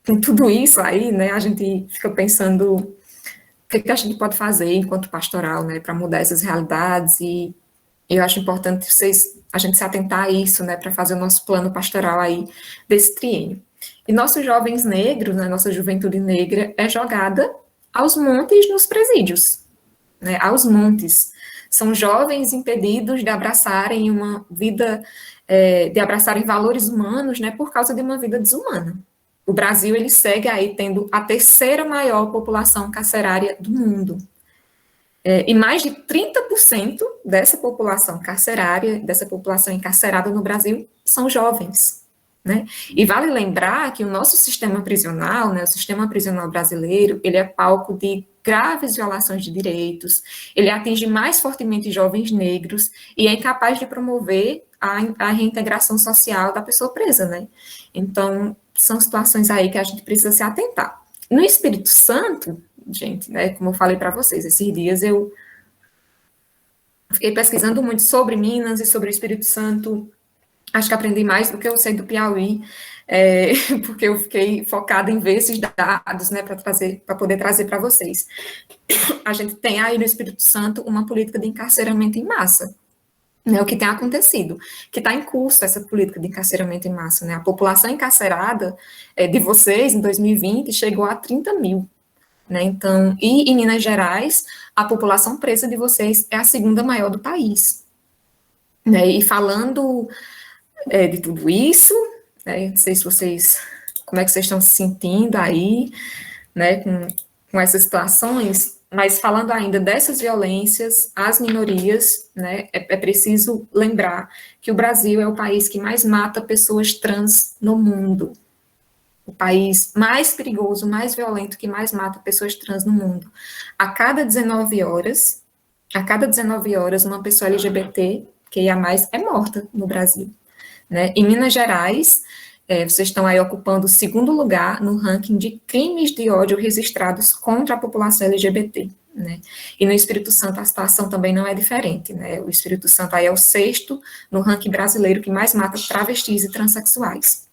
com tudo isso aí, né, a gente fica pensando o que a gente pode fazer enquanto pastoral, né, para mudar essas realidades, e eu acho importante a gente se atentar a isso, né, para fazer o nosso plano pastoral aí desse triênio. E nossos jovens negros, né, nossa juventude negra é jogada aos montes nos presídios, né, aos montes. São jovens impedidos de abraçarem uma vida, de abraçarem valores humanos, né, por causa de uma vida desumana. O Brasil, ele segue aí tendo a 3ª maior população carcerária do mundo. E mais de 30% dessa população carcerária, dessa população encarcerada no Brasil, são jovens. né? E vale lembrar que o nosso sistema prisional, né, o sistema prisional brasileiro, ele é palco de graves violações de direitos, ele atinge mais fortemente jovens negros e é incapaz de promover a reintegração social da pessoa presa, né? Então, são situações aí que a gente precisa se atentar. No Espírito Santo, gente, né, como eu falei para vocês, esses dias eu fiquei pesquisando muito sobre Minas e sobre o Espírito Santo. Acho que aprendi mais do que eu sei do Piauí, porque eu fiquei focada em ver esses dados, né, para poder trazer para vocês. A gente tem aí no Espírito Santo uma política de encarceramento em massa, né, o que tem acontecido, que está em curso essa política de encarceramento em massa, né, a população encarcerada de vocês em 2020 chegou a 30 mil, né, então, e em Minas Gerais, a população presa de vocês é a segunda maior do país, né, e falando de tudo isso, né, não sei se vocês, como é que vocês estão se sentindo aí, né, com essas situações, mas falando ainda dessas violências às minorias, né, é preciso lembrar que o Brasil é o país que mais mata pessoas trans no mundo, o país mais perigoso, mais violento, que mais mata pessoas trans no mundo. A cada 19 horas, uma pessoa LGBT, que ia mais, é morta no Brasil. Né? Em Minas Gerais, vocês estão aí ocupando o segundo lugar no ranking de crimes de ódio registrados contra a população LGBT, né? E no Espírito Santo a situação também não é diferente, né? O Espírito Santo aí é o sexto no ranking brasileiro que mais mata travestis e transexuais,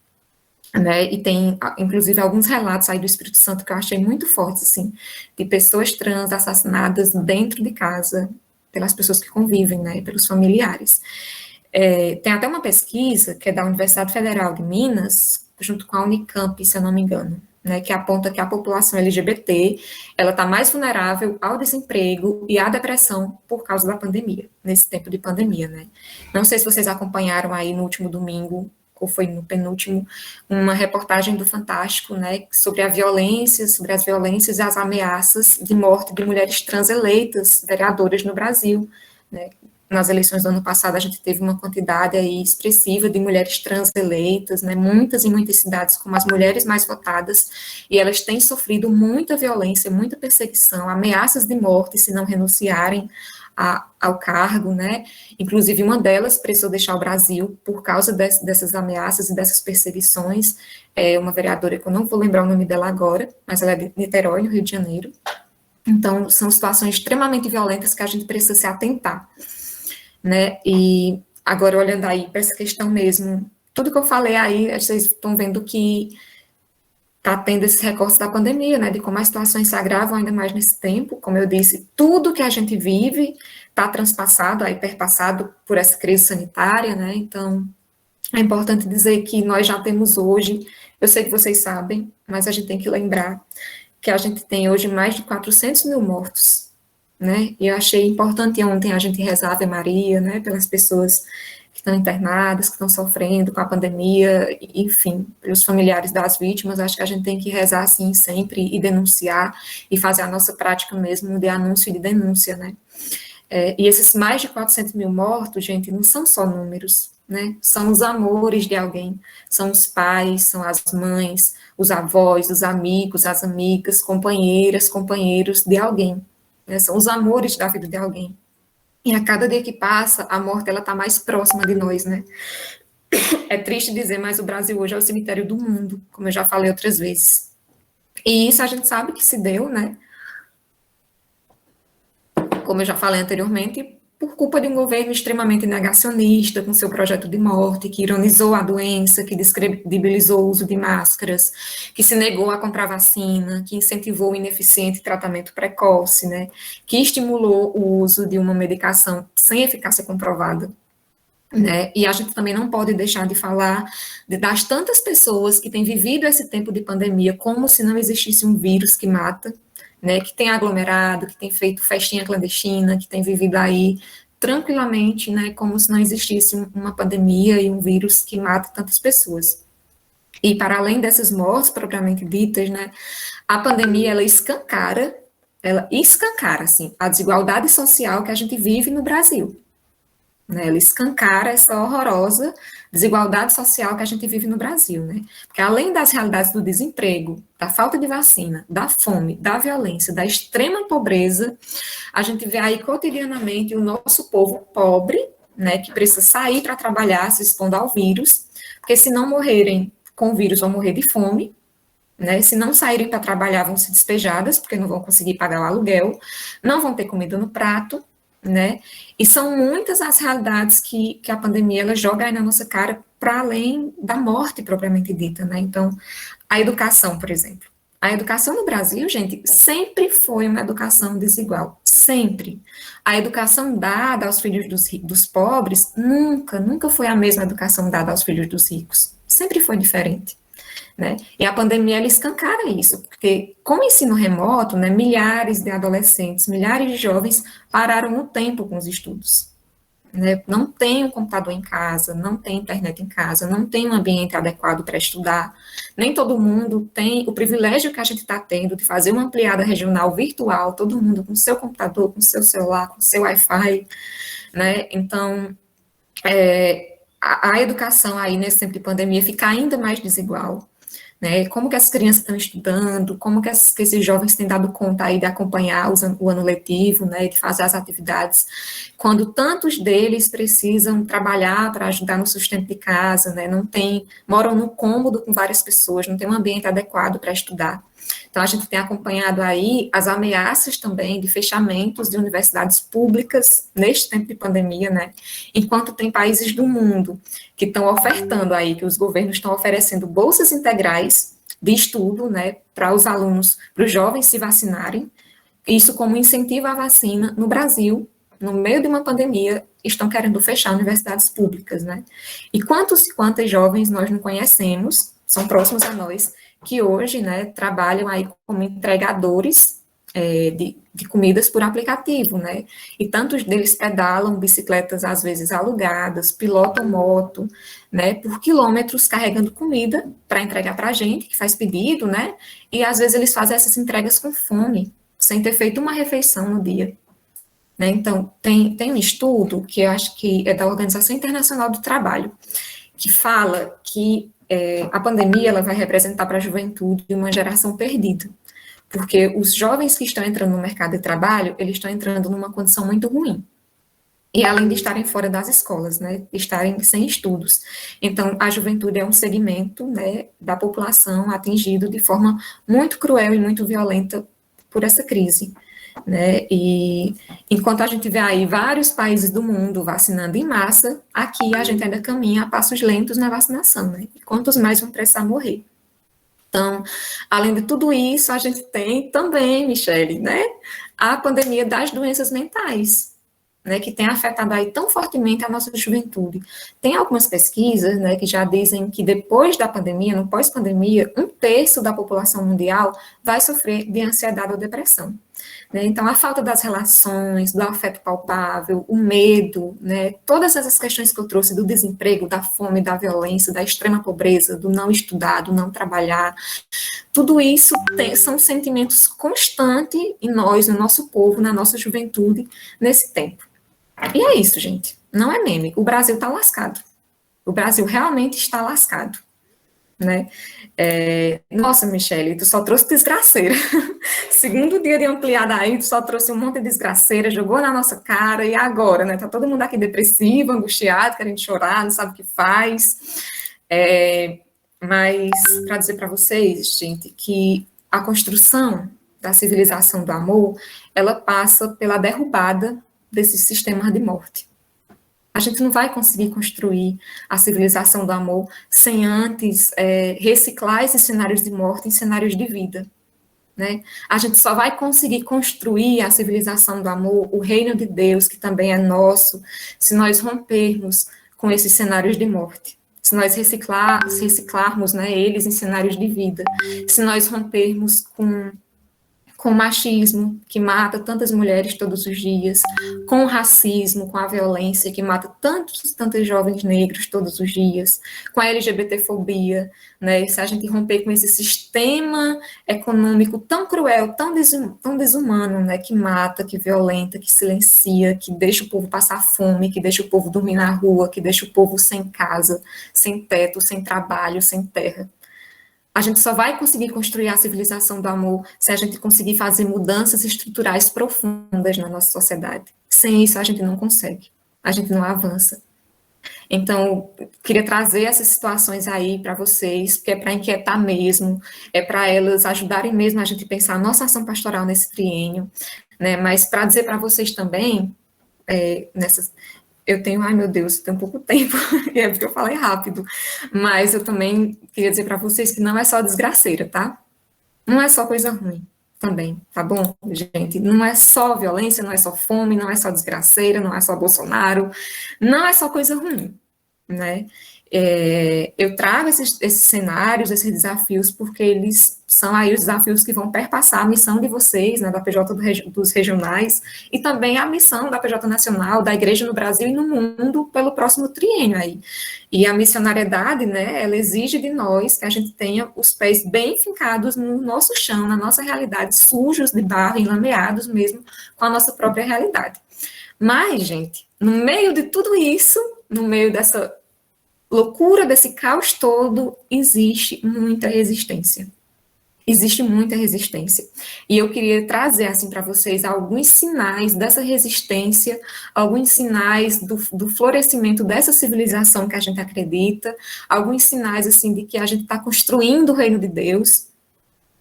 né? E tem, inclusive, alguns relatos aí do Espírito Santo que eu achei muito fortes, assim, de pessoas trans assassinadas dentro de casa pelas pessoas que convivem, né? Pelos familiares. Tem até uma pesquisa que é da Universidade Federal de Minas, junto com a Unicamp, se eu não me engano, né, que aponta que a população LGBT ela está mais vulnerável ao desemprego e à depressão por causa da pandemia, nesse tempo de pandemia, né. Não sei se vocês acompanharam aí no último domingo, ou foi no penúltimo, uma reportagem do Fantástico, né, sobre as violências e as ameaças de morte de mulheres trans eleitas, vereadoras no Brasil, né. Nas eleições do ano passado, a gente teve uma quantidade aí expressiva de mulheres trans eleitas, né, muitas em muitas cidades como as mulheres mais votadas, e elas têm sofrido muita violência, muita perseguição, ameaças de morte se não renunciarem ao cargo, né, inclusive uma delas precisou deixar o Brasil por causa dessas ameaças e dessas perseguições, uma vereadora que eu não vou lembrar o nome dela agora, mas ela é de Niterói, no Rio de Janeiro. Então, são situações extremamente violentas que a gente precisa se atentar, né, e agora olhando aí para essa questão mesmo, tudo que eu falei aí, vocês estão vendo que está tendo esse recorte da pandemia, né, de como as situações se agravam ainda mais nesse tempo, como eu disse, tudo que a gente vive está transpassado, aí perpassado por essa crise sanitária, né, então é importante dizer que nós já temos hoje, eu sei que vocês sabem, mas a gente tem que lembrar que a gente tem hoje mais de 400 mil mortos, né, e eu achei importante ontem a gente rezar Ave Maria, né, pelas pessoas que estão internadas, que estão sofrendo com a pandemia, enfim, pelos familiares das vítimas, acho que a gente tem que rezar assim sempre e denunciar, e fazer a nossa prática mesmo de anúncio e de denúncia, né, e esses mais de 400 mil mortos, gente, não são só números, né, são os amores de alguém, são os pais, são as mães, os avós, os amigos, as amigas, companheiras, companheiros de alguém, né, são os amores da vida de alguém. E a cada dia que passa, a morte ela está mais próxima de nós, né? É triste dizer, mas o Brasil hoje é o cemitério do mundo, como eu já falei outras vezes. E isso a gente sabe que se deu, né? Como eu já falei anteriormente, por culpa de um governo extremamente negacionista, com seu projeto de morte, que ironizou a doença, que descredibilizou o uso de máscaras, que se negou a comprar vacina, que incentivou o ineficiente tratamento precoce, né, que estimulou o uso de uma medicação sem eficácia comprovada, né, e a gente também não pode deixar de falar das tantas pessoas que têm vivido esse tempo de pandemia como se não existisse um vírus que mata, né, que tem aglomerado, que tem feito festinha clandestina, que tem vivido aí tranquilamente, né, como se não existisse uma pandemia e um vírus que mata tantas pessoas. E para além dessas mortes propriamente ditas, né, a pandemia ela escancara assim, a desigualdade social que a gente vive no Brasil. né? Ela escancara essa horrorosa desigualdade social que a gente vive no Brasil, né? Porque além das realidades do desemprego, da falta de vacina, da fome, da violência, da extrema pobreza, a gente vê aí cotidianamente o nosso povo pobre, né, que precisa sair para trabalhar, se expondo ao vírus, porque se não morrerem com o vírus, vão morrer de fome, né? Se não saírem para trabalhar, vão ser despejadas, porque não vão conseguir pagar o aluguel, não vão ter comida no prato, né? E são muitas as realidades que a pandemia ela joga aí na nossa cara, para além da morte propriamente dita, né? Então, a educação, por exemplo. A educação no Brasil, gente, sempre foi uma educação desigual, sempre. A educação dada aos filhos dos pobres nunca foi a mesma educação dada aos filhos dos ricos. Sempre foi diferente. Né? E a pandemia ela escancara isso, porque com o ensino remoto, né, milhares de adolescentes, milhares de jovens pararam no tempo com os estudos. Né? Não tem um computador em casa, não tem internet em casa, não tem um ambiente adequado para estudar. Nem todo mundo tem o privilégio que a gente está tendo de fazer uma ampliada regional virtual, todo mundo com seu computador, com seu celular, com seu Wi-Fi. Né? Então, a educação aí nesse tempo de pandemia fica ainda mais desigual. Né, como que as crianças estão estudando, como que esses jovens têm dado conta aí de acompanhar o ano letivo, né, de fazer as atividades, quando tantos deles precisam trabalhar para ajudar no sustento de casa, né, moram no cômodo com várias pessoas, não tem um ambiente adequado para estudar. Então, a gente tem acompanhado aí as ameaças também de fechamentos de universidades públicas neste tempo de pandemia, né? Enquanto tem países do mundo que estão ofertando aí, que os governos estão oferecendo bolsas integrais de estudo, né, para os alunos, para os jovens se vacinarem, isso como incentivo à vacina. No Brasil, no meio de uma pandemia, estão querendo fechar universidades públicas, né? E quantos e quantas jovens nós não conhecemos, são próximos a nós, que hoje, né, trabalham aí como entregadores de comidas por aplicativo, né, e tantos deles pedalam bicicletas, às vezes alugadas, pilotam moto, né, por quilômetros carregando comida para entregar para a gente, que faz pedido, né, e às vezes eles fazem essas entregas com fome, sem ter feito uma refeição no dia. Né, então, tem um estudo, que eu acho que é da Organização Internacional do Trabalho, que fala que a pandemia ela vai representar para a juventude uma geração perdida, porque os jovens que estão entrando no mercado de trabalho, eles estão entrando numa condição muito ruim, e além de estarem fora das escolas, né, estarem sem estudos. Então, a juventude é um segmento, né, da população atingido de forma muito cruel e muito violenta por essa crise. Né, e enquanto a gente vê aí vários países do mundo vacinando em massa, aqui a gente ainda caminha a passos lentos na vacinação, né, e quantos mais vão precisar morrer. Então, além de tudo isso, a gente tem também, Michele, né, a pandemia das doenças mentais, né, que tem afetado aí tão fortemente a nossa juventude. Tem algumas pesquisas, né, que já dizem que depois da pandemia, no pós-pandemia, 1/3 da população mundial vai sofrer de ansiedade ou depressão. Né, então, a falta das relações, do afeto palpável, o medo, né, todas essas questões que eu trouxe do desemprego, da fome, da violência, da extrema pobreza, do não estudar, do não trabalhar, tudo isso são sentimentos constantes em nós, no nosso povo, na nossa juventude, nesse tempo. E é isso, gente. Não é meme. O Brasil está lascado. O Brasil realmente está lascado. Né? Nossa, Michele, tu só trouxe desgraceira. Segundo dia de ampliada aí, tu só trouxe um monte de desgraceira, jogou na nossa cara, e agora, né? Tá todo mundo aqui depressivo, angustiado, querendo chorar, não sabe o que faz. Mas, para dizer para vocês, gente, que a construção da civilização do amor, ela passa pela derrubada desses sistemas de morte. A gente não vai conseguir construir a civilização do amor sem antes reciclar esses cenários de morte em cenários de vida. Né? A gente só vai conseguir construir a civilização do amor, o reino de Deus, que também é nosso, se nós rompermos com esses cenários de morte. Se nós reciclarmos, né, eles em cenários de vida. Se nós rompermos com com o machismo, que mata tantas mulheres todos os dias, com o racismo, com a violência, que mata tantos jovens negros todos os dias, com a LGBTfobia, né? Se a gente romper com esse sistema econômico tão cruel, tão desumano, né? Que mata, que violenta, que silencia, que deixa o povo passar fome, que deixa o povo dormir na rua, que deixa o povo sem casa, sem teto, sem trabalho, sem terra. A gente só vai conseguir construir a civilização do amor se a gente conseguir fazer mudanças estruturais profundas na nossa sociedade. Sem isso, a gente não consegue, a gente não avança. Então, queria trazer essas situações aí para vocês, porque é para inquietar mesmo, é para elas ajudarem mesmo a gente pensar a nossa ação pastoral nesse triênio, né? Mas para dizer para vocês também, eu tenho, ai meu Deus, tem pouco tempo, e é porque eu falei rápido, mas eu também queria dizer para vocês que não é só desgraceira, tá? Não é só coisa ruim também, tá bom, gente? Não é só violência, não é só fome, não é só desgraceira, não é só Bolsonaro, não é só coisa ruim, né? Eu trago esses cenários, esses desafios, porque eles são aí os desafios que vão perpassar a missão de vocês, né, da PJ dos regionais, e também a missão da PJ nacional, da igreja no Brasil e no mundo pelo próximo triênio aí. E a missionariedade, né, ela exige de nós que a gente tenha os pés bem fincados no nosso chão, na nossa realidade, sujos de barro, enlameados mesmo com a nossa própria realidade. Mas, gente, no meio de tudo isso, no meio dessa loucura, desse caos todo, existe muita resistência. Existe muita resistência. E eu queria trazer, assim, para vocês alguns sinais dessa resistência, alguns sinais do florescimento dessa civilização que a gente acredita, alguns sinais, assim, de que a gente está construindo o reino de Deus,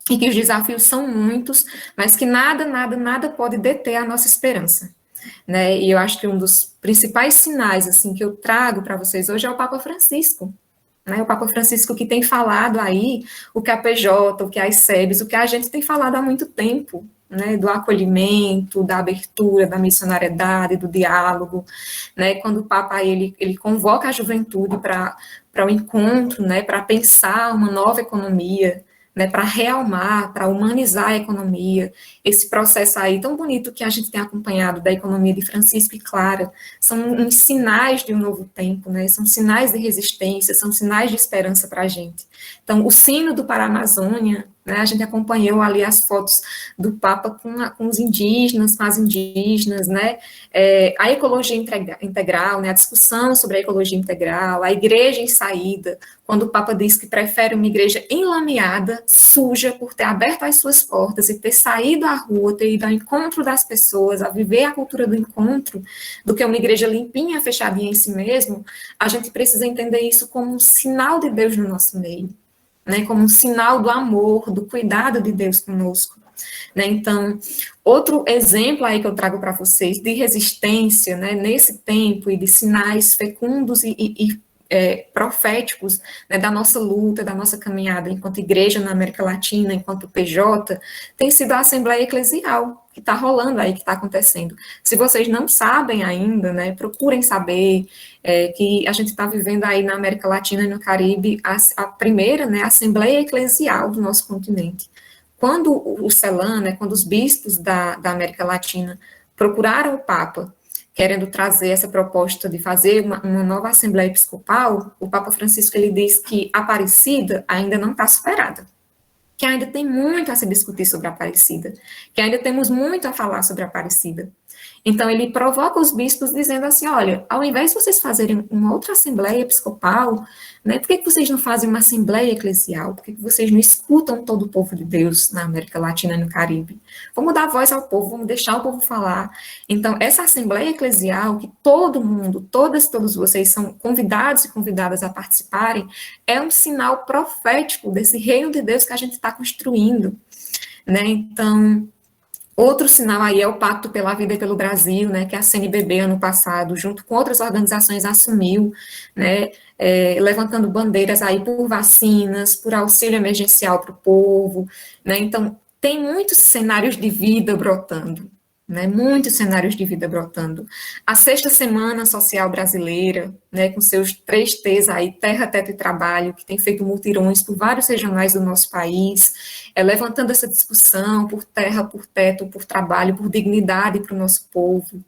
e que os desafios são muitos, mas que nada pode deter a nossa esperança. Né? E eu acho que um dos principais sinais assim que eu trago para vocês hoje é o Papa Francisco, né? O Papa Francisco que tem falado aí o que a PJ, o que as SEBs, o que a gente tem falado há muito tempo, né? Do acolhimento, da abertura, da missionariedade, do diálogo, né? Quando o Papa ele convoca a juventude para o encontro, né? Para pensar uma nova economia, né, para realmar, para humanizar a economia, esse processo aí tão bonito que a gente tem acompanhado da economia de Francisco e Clara, são uns sinais de um novo tempo, né, são sinais de resistência, são sinais de esperança para a gente. Então, o Sínodo para a Amazônia, né, a gente acompanhou ali as fotos do Papa com os indígenas, com as indígenas, né, a ecologia integral, né, a discussão sobre a ecologia integral, a igreja em saída, quando o Papa diz que prefere uma igreja enlameada, suja, por ter aberto as suas portas e ter saído à rua, ter ido ao encontro das pessoas, a viver a cultura do encontro, do que uma igreja limpinha, fechadinha em si mesmo, a gente precisa entender isso como um sinal de Deus no nosso meio, né, como um sinal do amor, do cuidado de Deus conosco. Né? Então, outro exemplo aí que eu trago para vocês de resistência, né, nesse tempo e de sinais fecundos e proféticos, né, da nossa luta, da nossa caminhada enquanto igreja na América Latina, enquanto PJ, tem sido a Assembleia Eclesial, que está rolando aí, que está acontecendo. Se vocês não sabem ainda, né, procurem saber que a gente está vivendo aí na América Latina e no Caribe a primeira, né, Assembleia Eclesial do nosso continente. Quando o CELAM, né, quando os bispos da América Latina procuraram o Papa, querendo trazer essa proposta de fazer uma nova Assembleia Episcopal, o Papa Francisco ele diz que Aparecida ainda não está superada, que ainda tem muito a se discutir sobre a Aparecida, que ainda temos muito a falar sobre a Aparecida. Então, ele provoca os bispos dizendo assim, olha, ao invés de vocês fazerem uma outra Assembleia Episcopal, né, por que vocês não fazem uma Assembleia Eclesial? Por que vocês não escutam todo o povo de Deus na América Latina e no Caribe? Vamos dar voz ao povo, vamos deixar o povo falar. Então, essa Assembleia Eclesial, que todo mundo, todos vocês são convidados e convidadas a participarem, é um sinal profético desse reino de Deus que a gente está construindo, né? Então, outro sinal aí é o Pacto pela Vida e pelo Brasil, né, que a CNBB, ano passado, junto com outras organizações, assumiu, né, levantando bandeiras aí por vacinas, por auxílio emergencial para o povo, né, então, tem muitos cenários de vida brotando, né, muitos cenários de vida brotando. A sexta semana social brasileira, né, com seus 3 T's aí, terra, teto e trabalho, que tem feito multirões por vários regionais do nosso país, levantando essa discussão por terra, por teto, por trabalho, por dignidade para o nosso povo.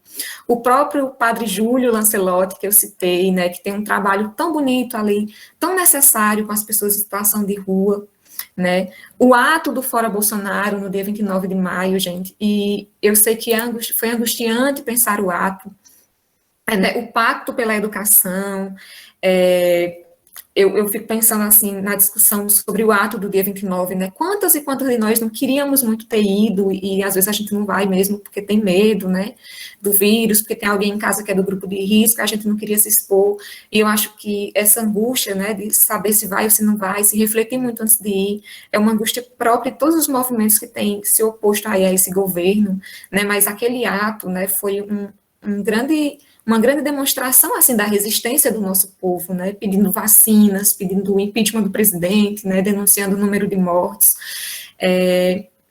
O próprio padre Júlio Lancelotti, que eu citei, né, que tem um trabalho tão bonito ali, tão necessário com as pessoas em situação de rua, né? O ato do Fora Bolsonaro, no dia 29 de maio, gente, e eu sei que foi angustiante pensar o ato, né? O pacto pela educação, eu fico pensando, assim, na discussão sobre o ato do dia 29, né, quantas e quantas de nós não queríamos muito ter ido, e às vezes a gente não vai mesmo porque tem medo, né, do vírus, porque tem alguém em casa que é do grupo de risco, a gente não queria se expor, e eu acho que essa angústia, né, de saber se vai ou se não vai, se refletir muito antes de ir, é uma angústia própria de todos os movimentos que têm se oposto aí a esse governo, né, mas aquele ato, né, foi uma grande demonstração, assim, da resistência do nosso povo, né, pedindo vacinas, pedindo o impeachment do presidente, né, denunciando o número de mortes.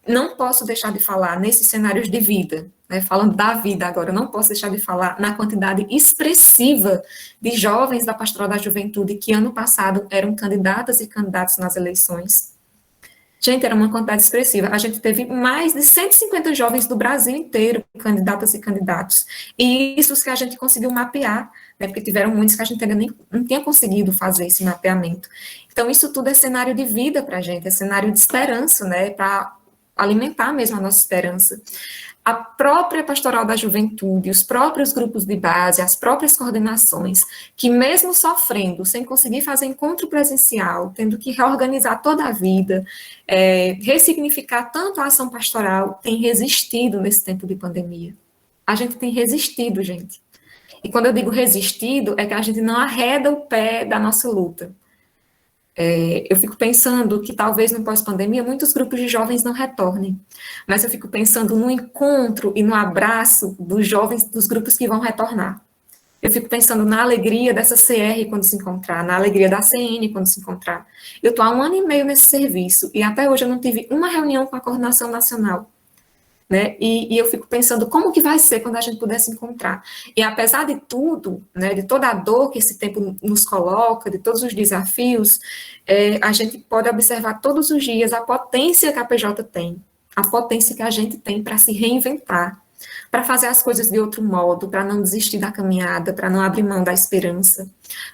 Não posso deixar de falar nesses cenários de vida, né, falando da vida agora, não posso deixar de falar na quantidade expressiva de jovens da Pastoral da Juventude que ano passado eram candidatas e candidatos nas eleições. Gente, era uma quantidade expressiva. A gente teve mais de 150 jovens do Brasil inteiro, candidatas e candidatos. E isso que a gente conseguiu mapear, né, porque tiveram muitos que a gente ainda nem não tinha conseguido fazer esse mapeamento. Então, isso tudo é cenário de vida para a gente, é cenário de esperança, né, para alimentar mesmo a nossa esperança. A própria Pastoral da Juventude, os próprios grupos de base, as próprias coordenações, que mesmo sofrendo, sem conseguir fazer encontro presencial, tendo que reorganizar toda a vida, ressignificar tanto a ação pastoral, tem resistido nesse tempo de pandemia. A gente tem resistido, gente. E quando eu digo resistido, é que a gente não arreda o pé da nossa luta. Eu fico pensando que talvez no pós-pandemia muitos grupos de jovens não retornem, mas eu fico pensando no encontro e no abraço dos jovens dos grupos que vão retornar. Eu fico pensando na alegria dessa CR quando se encontrar, na alegria da CN quando se encontrar. Eu estou há 1 ano e meio nesse serviço e até hoje eu não tive uma reunião com a coordenação nacional. Né? E eu fico pensando como que vai ser quando a gente puder se encontrar. E apesar de tudo, né, de toda a dor que esse tempo nos coloca, de todos os desafios, a gente pode observar todos os dias a potência que a PJ tem, a potência que a gente tem para se reinventar, para fazer as coisas de outro modo, para não desistir da caminhada, para não abrir mão da esperança,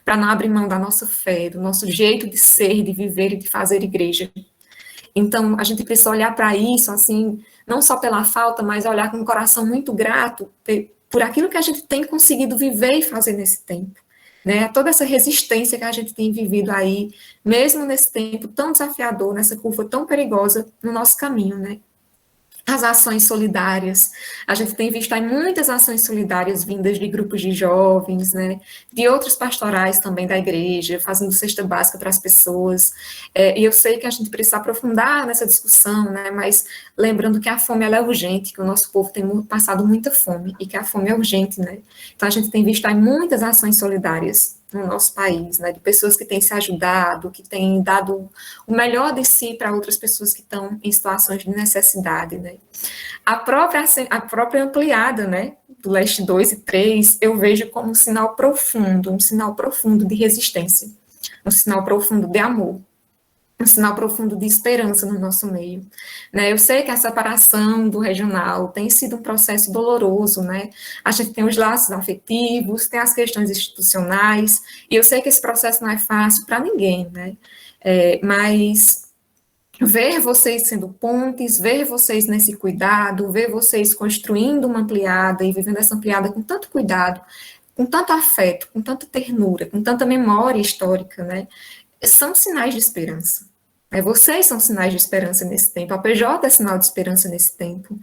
para não abrir mão da nossa fé, do nosso jeito de ser, de viver e de fazer igreja. Então, a gente precisa olhar para isso, assim, não só pela falta, mas olhar com um coração muito grato por aquilo que a gente tem conseguido viver e fazer nesse tempo, né? Toda essa resistência que a gente tem vivido aí, mesmo nesse tempo tão desafiador, nessa curva tão perigosa no nosso caminho, né? As ações solidárias, a gente tem visto aí muitas ações solidárias vindas de grupos de jovens, né, de outros pastorais também da igreja, fazendo cesta básica para as pessoas, e eu sei que a gente precisa aprofundar nessa discussão, né, mas lembrando que a fome ela é urgente, que o nosso povo tem passado muita fome, e que a fome é urgente, né, então a gente tem visto aí muitas ações solidárias no nosso país, né, de pessoas que têm se ajudado, que têm dado o melhor de si para outras pessoas que estão em situações de necessidade, né. A própria ampliada, né, do Leste 2 e 3, eu vejo como um sinal profundo de resistência, um sinal profundo de amor, um sinal profundo de esperança no nosso meio, né, eu sei que a separação do regional tem sido um processo doloroso, né, a gente tem os laços afetivos, tem as questões institucionais, e eu sei que esse processo não é fácil para ninguém, né, mas ver vocês sendo pontes, ver vocês nesse cuidado, ver vocês construindo uma ampliada e vivendo essa ampliada com tanto cuidado, com tanto afeto, com tanta ternura, com tanta memória histórica, né, são sinais de esperança. Vocês são sinais de esperança nesse tempo, a PJ é sinal de esperança nesse tempo,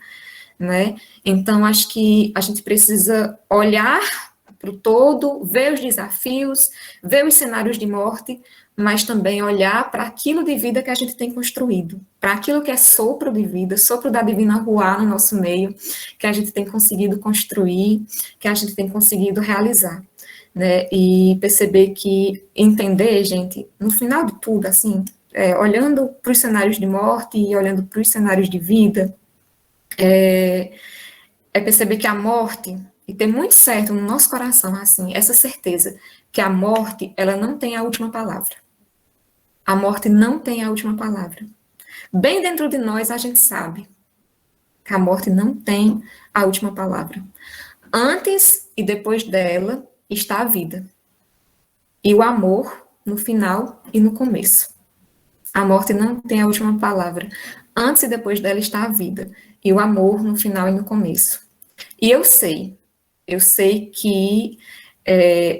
né? Então, acho que a gente precisa olhar para o todo, ver os desafios, ver os cenários de morte, mas também olhar para aquilo de vida que a gente tem construído, para aquilo que é sopro de vida, sopro da divina Ruá no nosso meio, que a gente tem conseguido construir, que a gente tem conseguido realizar, né? E perceber que, entender, gente, no final de tudo, assim, olhando para os cenários de morte e olhando para os cenários de vida, é perceber que a morte, e ter muito certo no nosso coração, assim, essa certeza, que a morte, ela não tem a última palavra. A morte não tem a última palavra. Bem dentro de nós, a gente sabe que a morte não tem a última palavra. Antes e depois dela está a vida. E o amor no final e no começo. A morte não tem a última palavra. Antes e depois dela está a vida. E o amor no final e no começo. E eu sei que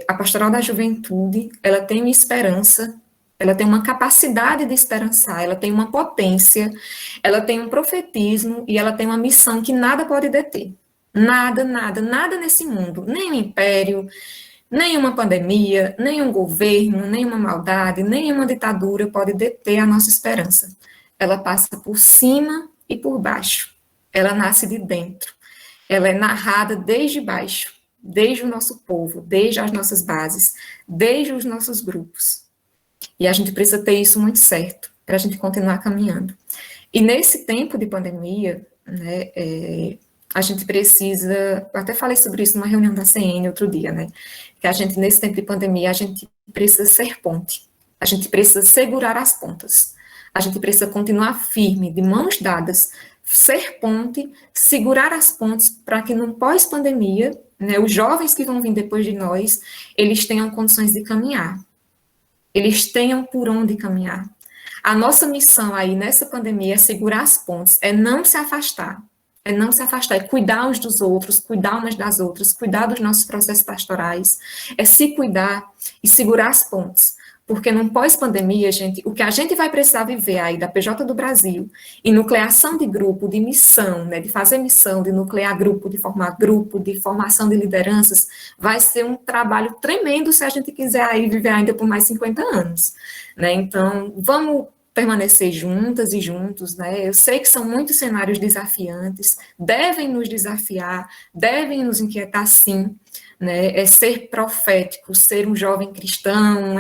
a Pastoral da Juventude, ela tem uma esperança, ela tem uma capacidade de esperançar, ela tem uma potência, ela tem um profetismo e ela tem uma missão que nada pode deter. Nada, nada, nada nesse mundo, nem um império, nem uma pandemia, nem um governo, nem uma maldade, nem uma ditadura pode deter a nossa esperança. Ela passa por cima e por baixo. Ela nasce de dentro. Ela é narrada desde baixo, desde o nosso povo, desde as nossas bases, desde os nossos grupos. E a gente precisa ter isso muito certo, para a gente continuar caminhando. E nesse tempo de pandemia, né, a gente precisa, eu até falei sobre isso numa reunião da CN outro dia, né, que a gente, nesse tempo de pandemia, a gente precisa ser ponte, a gente precisa segurar as pontas, a gente precisa continuar firme, de mãos dadas, ser ponte, segurar as pontes para que no pós-pandemia, né, os jovens que vão vir depois de nós, eles tenham condições de caminhar, eles tenham por onde caminhar. A nossa missão aí nessa pandemia é segurar as pontes, é não se afastar, é cuidar uns dos outros, cuidar umas das outras, cuidar dos nossos processos pastorais, é se cuidar e segurar as pontes. Porque no pós-pandemia, gente, o que a gente vai precisar viver aí da PJ do Brasil, e nucleação de grupo, de missão, né, de fazer missão, de nuclear grupo, de formar grupo, de formação de lideranças, vai ser um trabalho tremendo se a gente quiser aí viver ainda por mais 50 anos. Né? Então, vamos permanecer juntas e juntos, né? Eu sei que são muitos cenários desafiantes, devem nos desafiar, devem nos inquietar sim, né? É ser profético, ser um jovem cristão,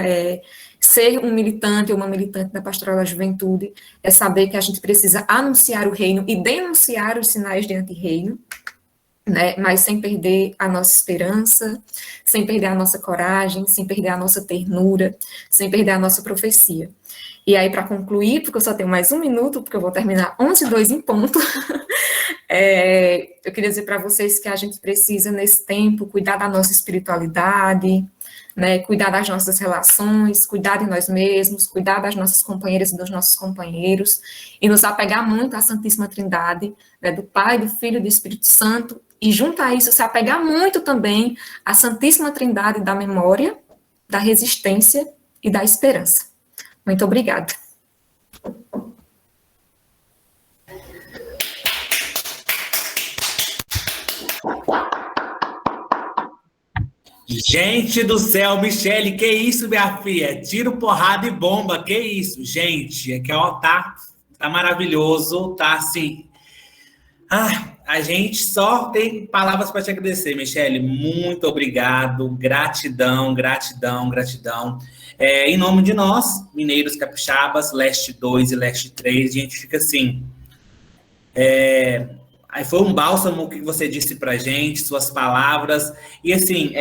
ser um militante ou uma militante da Pastoral da Juventude, é saber que a gente precisa anunciar o reino e denunciar os sinais de antirreino, né? Mas sem perder a nossa esperança, sem perder a nossa coragem, sem perder a nossa ternura, sem perder a nossa profecia. E aí, para concluir, porque eu só tenho mais um minuto, porque eu vou terminar 11h02 em ponto, eu queria dizer para vocês que a gente precisa, nesse tempo, cuidar da nossa espiritualidade, né, cuidar das nossas relações, cuidar de nós mesmos, cuidar das nossas companheiras e dos nossos companheiros, e nos apegar muito à Santíssima Trindade, né, do Pai, do Filho e do Espírito Santo, e junto a isso se apegar muito também à Santíssima Trindade da memória, da resistência e da esperança. Muito obrigada. Gente do céu, Michele, que isso, minha filha? Tiro, porrada e bomba, que isso, gente? É que, ó, tá maravilhoso, tá assim. A gente só tem palavras para te agradecer, Michele. Muito obrigado, gratidão, gratidão, gratidão. Em nome de nós, mineiros capixabas, Leste 2 e Leste 3, a gente fica assim. Aí foi um bálsamo que você disse pra gente, suas palavras. E assim,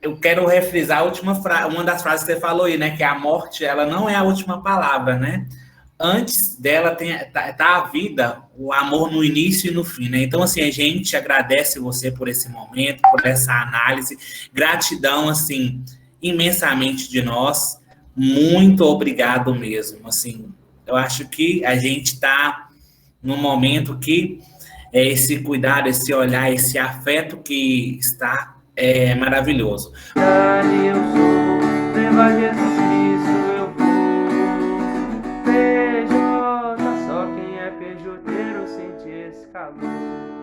eu quero refrisar uma das frases que você falou aí, né? Que a morte, ela não é a última palavra, né? Antes dela tá a vida, o amor no início e no fim, né? Então, assim, a gente agradece você por esse momento, por essa análise. Gratidão, assim, imensamente de nós. Muito obrigado mesmo. Assim, eu acho que a gente está num momento que esse cuidado, esse olhar, esse afeto que está maravilhoso. Eu sou, leva Jesus Cristo, eu vou. PJ, só quem é pejoteiro sente esse calor.